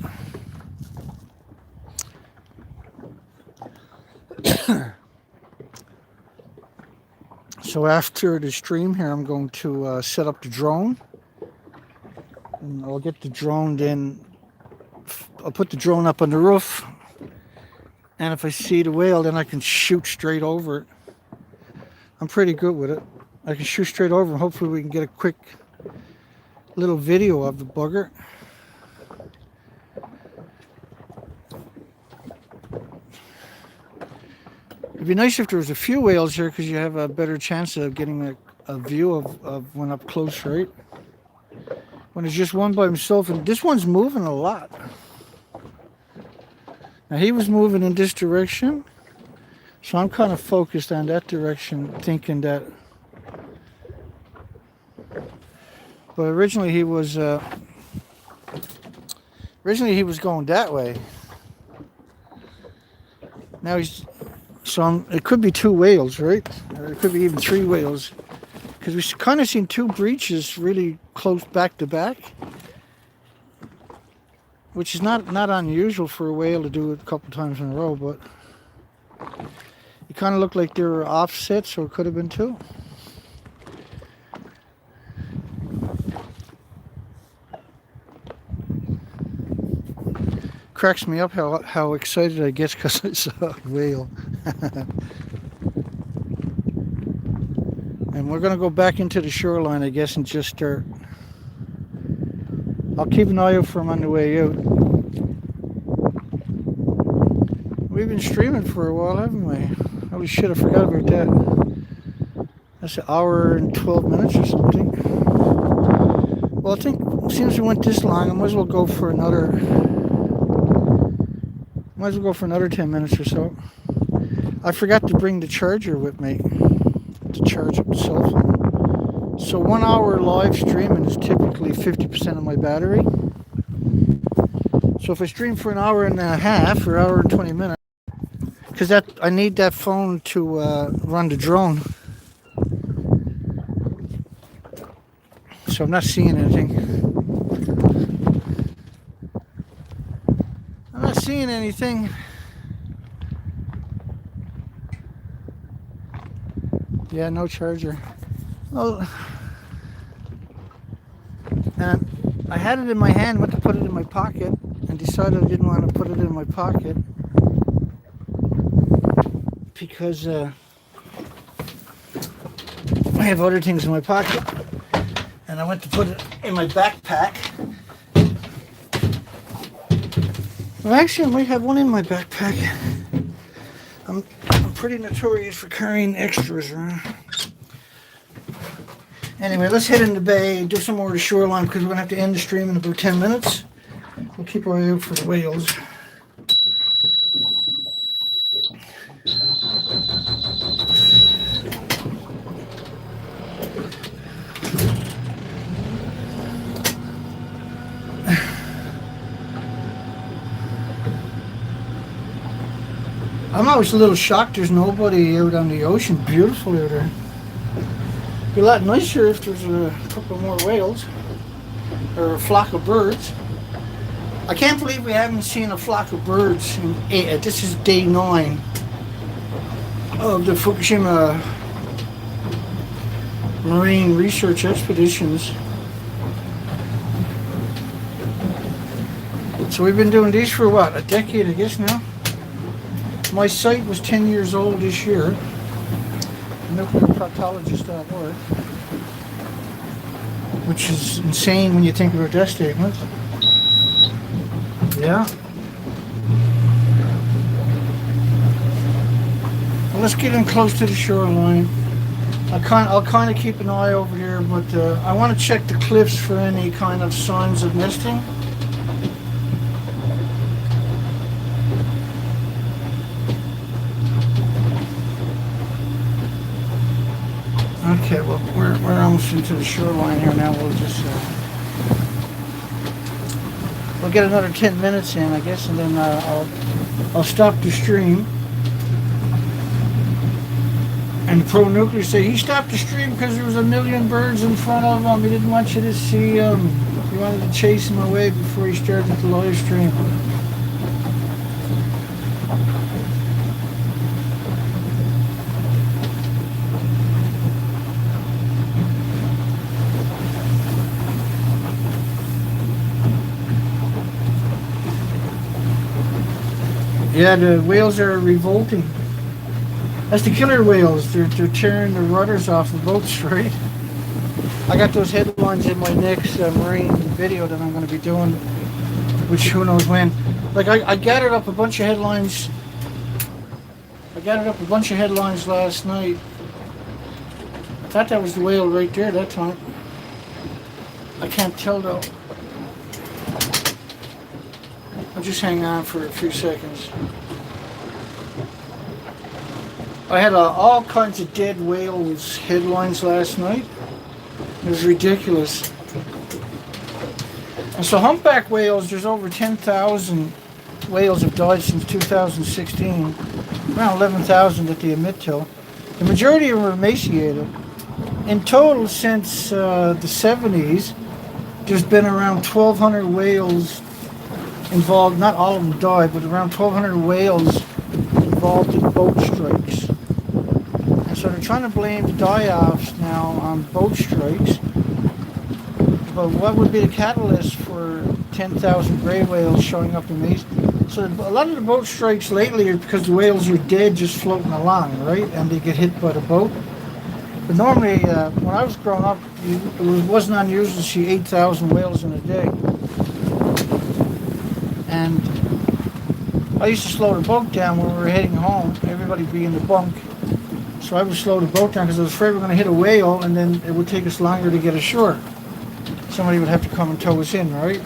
So after the stream here, I'm going to set up the drone. And I'll get the drone, then I'll put the drone up on the roof. And if I see the whale, then I can shoot straight over it. I'm pretty good with it. I can shoot straight over and hopefully we can get a quick little video of the bugger. It'd be nice if there was a few whales here because you have a better chance of getting a view of one up close, right? When it's just one by himself, and this one's moving a lot. Now he was moving in this direction, so I'm kind of focused on that direction, thinking that. But originally he was going that way. Now he's. So it could be two whales, right? Or it could be even three whales. Because we've kind of seen two breaches really close back to back. Which is not unusual for a whale to do it a couple times in a row, but it kind of looked like they were offset, so it could have been two. Cracks me up how excited I get because I saw a whale. And we're going to go back into the shoreline, I guess, and just start. I'll keep an eye out for him on the way out. We've been streaming for a while, haven't we? Holy shit, I forgot about that. That's an hour and 12 minutes or something. Well, I think since we went this long, I might as well go for another 10 minutes or so. I forgot to bring the charger with me to charge up the cell phone. So 1 hour live streaming is typically 50% of my battery. So if I stream for an hour and a half or hour and 20 minutes, because I need that phone to run the drone. So I'm not seeing anything. I'm not seeing anything. Yeah, no charger. Well, and I had it in my hand, went to put it in my pocket, and decided I didn't want to put it in my pocket because I have other things in my pocket, and I went to put it in my backpack. Well, actually, I might have one in my backpack. I'm pretty notorious for carrying extras around. Anyway, let's head in the bay and do some more of the shoreline because we're going to have to end the stream in about 10 minutes. We'll keep our eye out for the whales. I'm always a little shocked there's nobody out on the ocean. Beautiful out there. It'd be a lot nicer if there's a couple more whales or a flock of birds. I can't believe we haven't seen a flock of birds in this is day 9 of the Fukushima marine research expeditions. So we've been doing these for what, a decade I guess now? My site was 10 years old this year. Nuclearproctologist.org, which is insane when you think about that statement. Yeah. let's get in close to the shoreline. I'll kind of keep an eye over there, but I want to check the cliffs for any kind of signs of nesting. Okay, well, we're almost into the shoreline here now. We'll just we'll get another 10 minutes in, I guess, and then I'll stop the stream. And Pro Nuclear said he stopped the stream because there was a million birds in front of him. He didn't want you to see him. He wanted to chase him away before he started the live stream. Yeah, the whales are revolting. That's the killer whales. They're tearing the rudders off the boats, right? I got those headlines in my next marine video that I'm going to be doing, which who knows when. Like I gathered up a bunch of headlines. I gathered up a bunch of headlines last night. I thought that was the whale right there that time. I can't tell though. I'll just hang on for a few seconds. I had all kinds of dead whales headlines last night. It was ridiculous. And so humpback whales, there's over 10,000 whales have died since 2016. Around 11,000 that they admit to. The majority of them are emaciated. In total, since the 70s, there's been around 1,200 whales involved. Not all of them died, but around 1,200 whales involved in boat strikes. And so they're trying to blame the die-offs now on boat strikes. But what would be the catalyst for 10,000 gray whales showing up in these? So a lot of the boat strikes lately are because the whales are dead just floating along, right? And they get hit by the boat. But normally, when I was growing up, it wasn't unusual to see 8,000 whales in a day. And I used to slow the boat down when we were heading home. Everybody be in the bunk. So I would slow the boat down because I was afraid we were going to hit a whale and then it would take us longer to get ashore. Somebody would have to come and tow us in, right?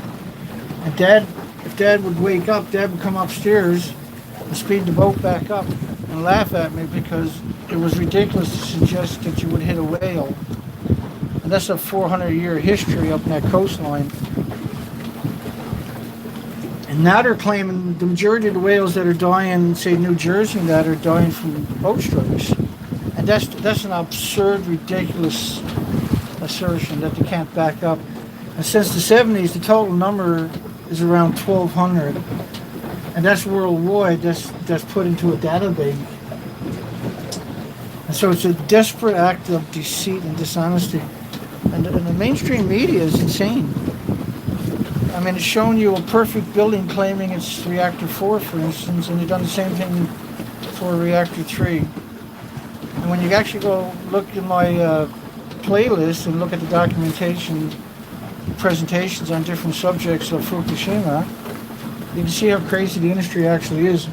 And if Dad would wake up, Dad would come upstairs and speed the boat back up and laugh at me because it was ridiculous to suggest that you would hit a whale. And that's a 400-year history up in that coastline. And now they're claiming the majority of the whales that are dying, say New Jersey, that are dying from boat strikes. And that's an absurd, ridiculous assertion that they can't back up. And since the 70s, the total number is around 1,200. And that's worldwide, that's put into a database. And so it's a desperate act of deceit and dishonesty. And the mainstream media is insane. I mean, it's showing you a perfect building claiming it's reactor 4, for instance, and they've done the same thing for reactor 3. And when you actually go look in my playlist and look at the documentation, presentations on different subjects of Fukushima, you can see how crazy the industry actually is.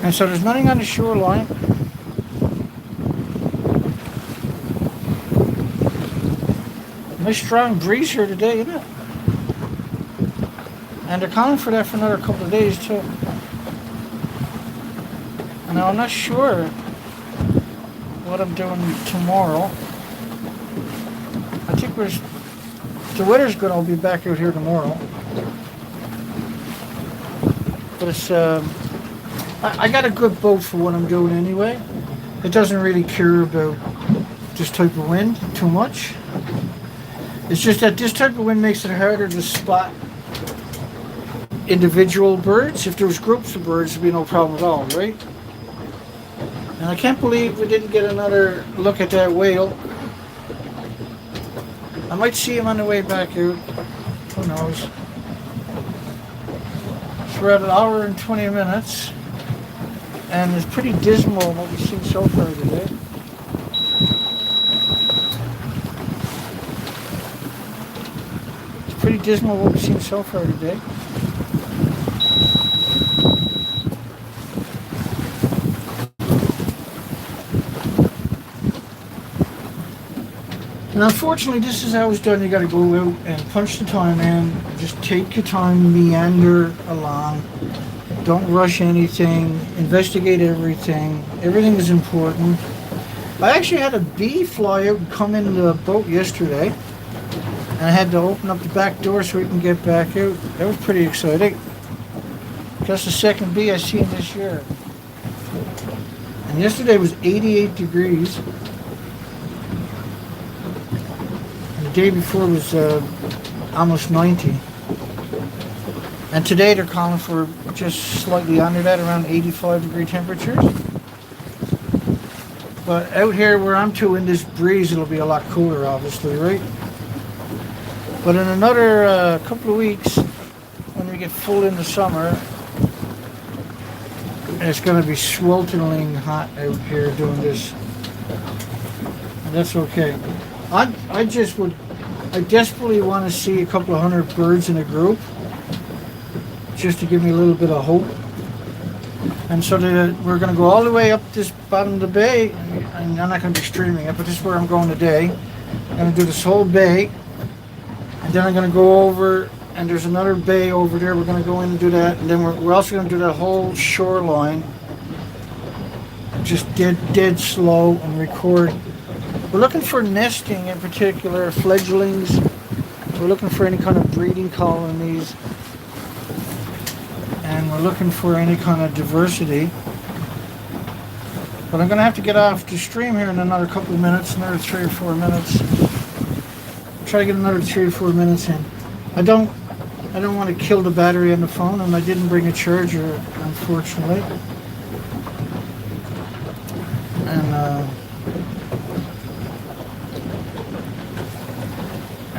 And so there's nothing on the shoreline. Nice strong breeze here today, isn't it? And they're calling for that for another couple of days too. And now I'm not sure what I'm doing tomorrow. I think the weather's good. I'll be back out here tomorrow. But it's I got a good boat for what I'm doing anyway. It doesn't really care about this type of wind too much. It's just that this type of wind makes it harder to spot individual birds. If there was groups of birds, there'd be no problem at all, right? And I can't believe we didn't get another look at that whale. I might see him on the way back out. Who knows? So we're at an hour and 20 minutes. And it's pretty dismal what we've seen so far today. It's pretty dismal what we've seen so far today. And unfortunately, this is how it's done. You got to go out and punch the time in. Just take your time, meander along. Don't rush anything. Investigate everything. Everything is important. I actually had a bee fly out and come in the boat yesterday. And I had to open up the back door so we can get back out. That was pretty exciting. That's the second bee I've seen this year. And yesterday was 88 degrees. And the day before was almost 90. And today they're calling for just slightly under that, around 85 degree temperatures. But out here where I'm to in this breeze, it'll be a lot cooler, obviously, right? But in another couple of weeks, when we get full into summer, it's going to be sweltering hot out here doing this. And that's okay. I desperately want to see a couple of hundred birds in a group, just to give me a little bit of hope. And so we're going to go all the way up this bottom of the bay, and I'm not going to be streaming it, but this is where I'm going today. I'm going to do this whole bay, and then I'm going to go over, and there's another bay over there. We're going to go in and do that, and then we're also going to do that whole shoreline, just dead slow, and record. We're looking for nesting in particular, fledglings. We're looking for any kind of breeding colonies, and we're looking for any kind of diversity. But I'm going to have to get off the stream here in another couple of minutes, another 3 or 4 minutes. Try to get another 3 or 4 minutes in. I don't want to kill the battery on the phone, and I didn't bring a charger, unfortunately.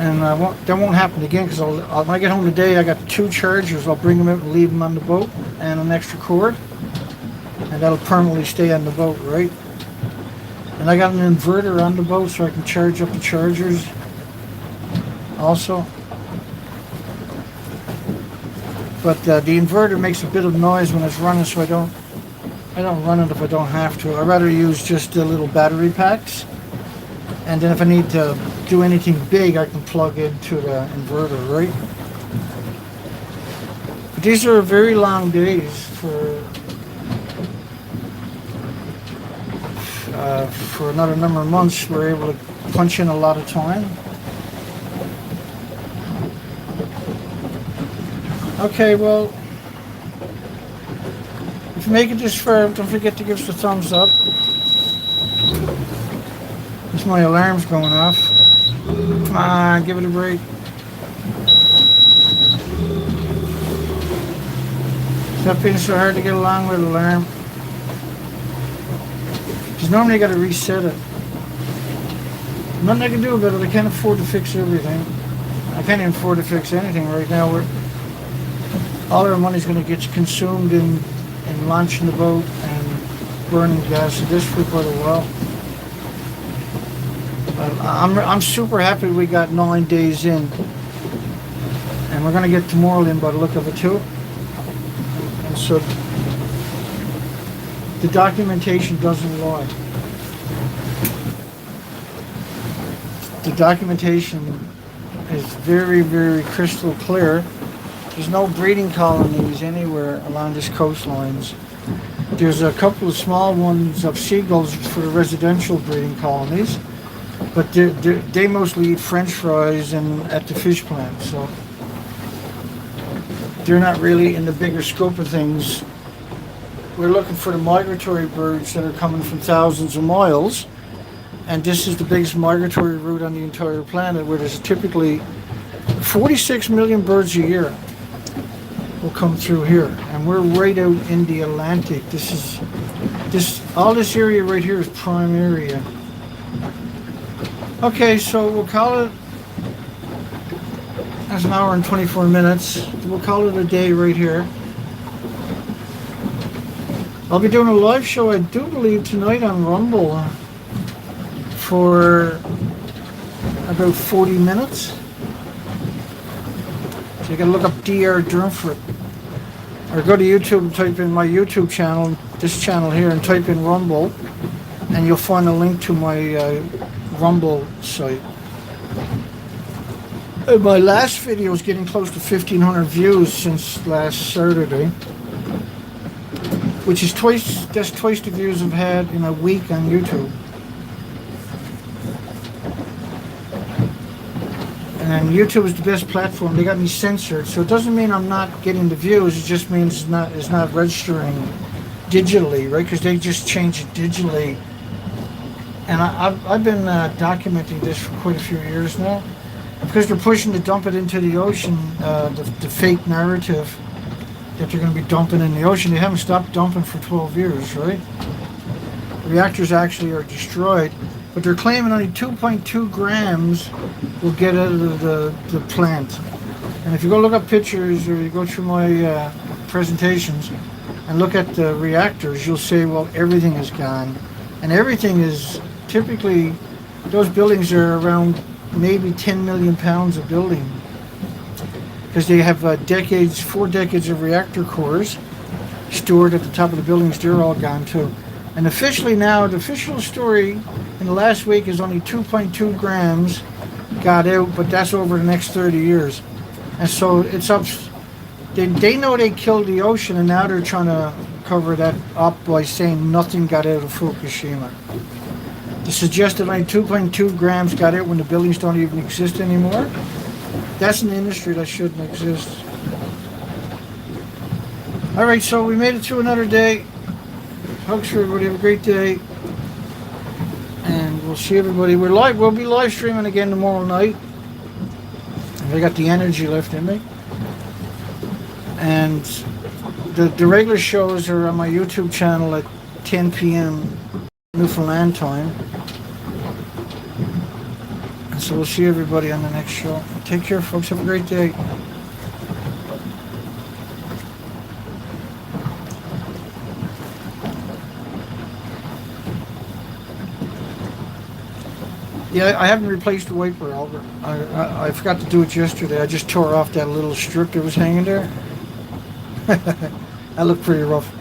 And that won't happen again, because when I get home today, I got 2 chargers. I'll bring them out and leave them on the boat, and an extra cord, and that'll permanently stay on the boat, right? And I got an inverter on the boat, so I can charge up the chargers also. But the inverter makes a bit of noise when it's running, so I don't run it if I don't have to. I'd rather use just the little battery packs, and then if I need to do anything big, I can plug into the inverter, right? But these are very long days for another number of months. We're able to punch in a lot of time. Okay, well, if you make it this far, don't forget to give us a thumbs up. This my alarm's going off. Come on, give it a break. Stop being so hard to get along with, alarm. Because normally I got to reset it. Nothing I can do about it. I can't afford to fix everything. I can't even afford to fix anything right now. All our money's going to get consumed in launching the boat and burning gas. This for quite a while. I'm super happy we got 9 days in, and we're going to get tomorrow in by the look of it too. And so the documentation doesn't lie. The documentation is very, very crystal clear. There's no breeding colonies anywhere along this coastlines. There's a couple of small ones of seagulls for the residential breeding colonies, but they mostly eat French fries and at the fish plant, so they're not really in the bigger scope of things. We're looking for the migratory birds that are coming from thousands of miles, and this is the biggest migratory route on the entire planet, where there's typically 46 million birds a year will come through here, and we're right out in the Atlantic. All this area right here is prime area. Okay, so we'll call it, that's an hour and 24 minutes. We'll call it a day right here. I'll be doing a live show, I do believe, tonight on Rumble for about 40 minutes. So you gotta look up Dr. Durnford, or go to YouTube and type in my YouTube channel, this channel here, and type in Rumble, and you'll find a link to my Rumble site. My last video is getting close to 1,500 views since last Saturday, which is that's twice the views I've had in a week on YouTube. And YouTube is the best platform. They got me censored, so it doesn't mean I'm not getting the views. It just means it's not registering digitally, right? Because they just change it digitally. And I've been documenting this for quite a few years now, because they're pushing to dump it into the ocean. The fake narrative that they're going to be dumping in the ocean. They haven't stopped dumping for 12 years, right? Reactors actually are destroyed. But they're claiming only 2.2 grams will get out of the plant. And if you go look up pictures or you go through my presentations and look at the reactors, you'll say, well, everything is gone. And everything is typically, those buildings are around maybe 10 million pounds of building. Because they have 4 decades of reactor cores stored at the top of the buildings. They're all gone too. And officially now, the official story in the last week is only 2.2 grams got out, but that's over the next 30 years. And so it's up. They know they killed the ocean, and now they're trying to cover that up by saying nothing got out of Fukushima. To suggest that only 2.2 grams got out when the buildings don't even exist anymore, that's an industry that shouldn't exist. All right, so we made it through another day. Hugs for everybody. Have a great day. And we'll see everybody. We'll be live streaming again tomorrow night. I got the energy left in me. And the regular shows are on my YouTube channel at 10 p.m. Newfoundland time. And so we'll see everybody on the next show. Take care, folks. Have a great day. Yeah, I haven't replaced the wiper, Albert. I forgot to do it yesterday. I just tore off that little strip that was hanging there. That looked pretty rough.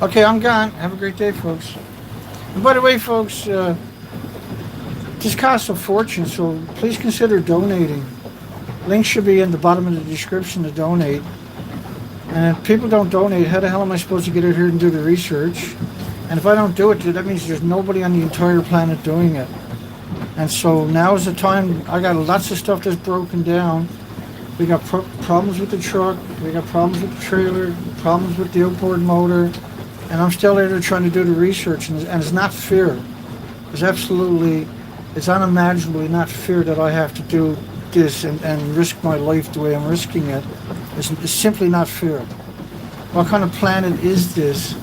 Okay, I'm gone. Have a great day, folks. And by the way, folks, this costs a fortune, so please consider donating. Links should be in the bottom of the description to donate. And if people don't donate, how the hell am I supposed to get out here and do the research? And if I don't do it, that means there's nobody on the entire planet doing it. And so now is the time. I got lots of stuff that's broken down. We got problems with the truck. We got problems with the trailer. Problems with the outboard motor. And I'm still there trying to do the research. And it's not fair. It's unimaginably not fair that I have to do this and risk my life the way I'm risking it. It's simply not fair. What kind of planet is this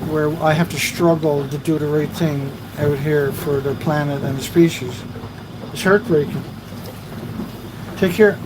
where I have to struggle to do the right thing out here for the planet and the species? It's heartbreaking. Take care.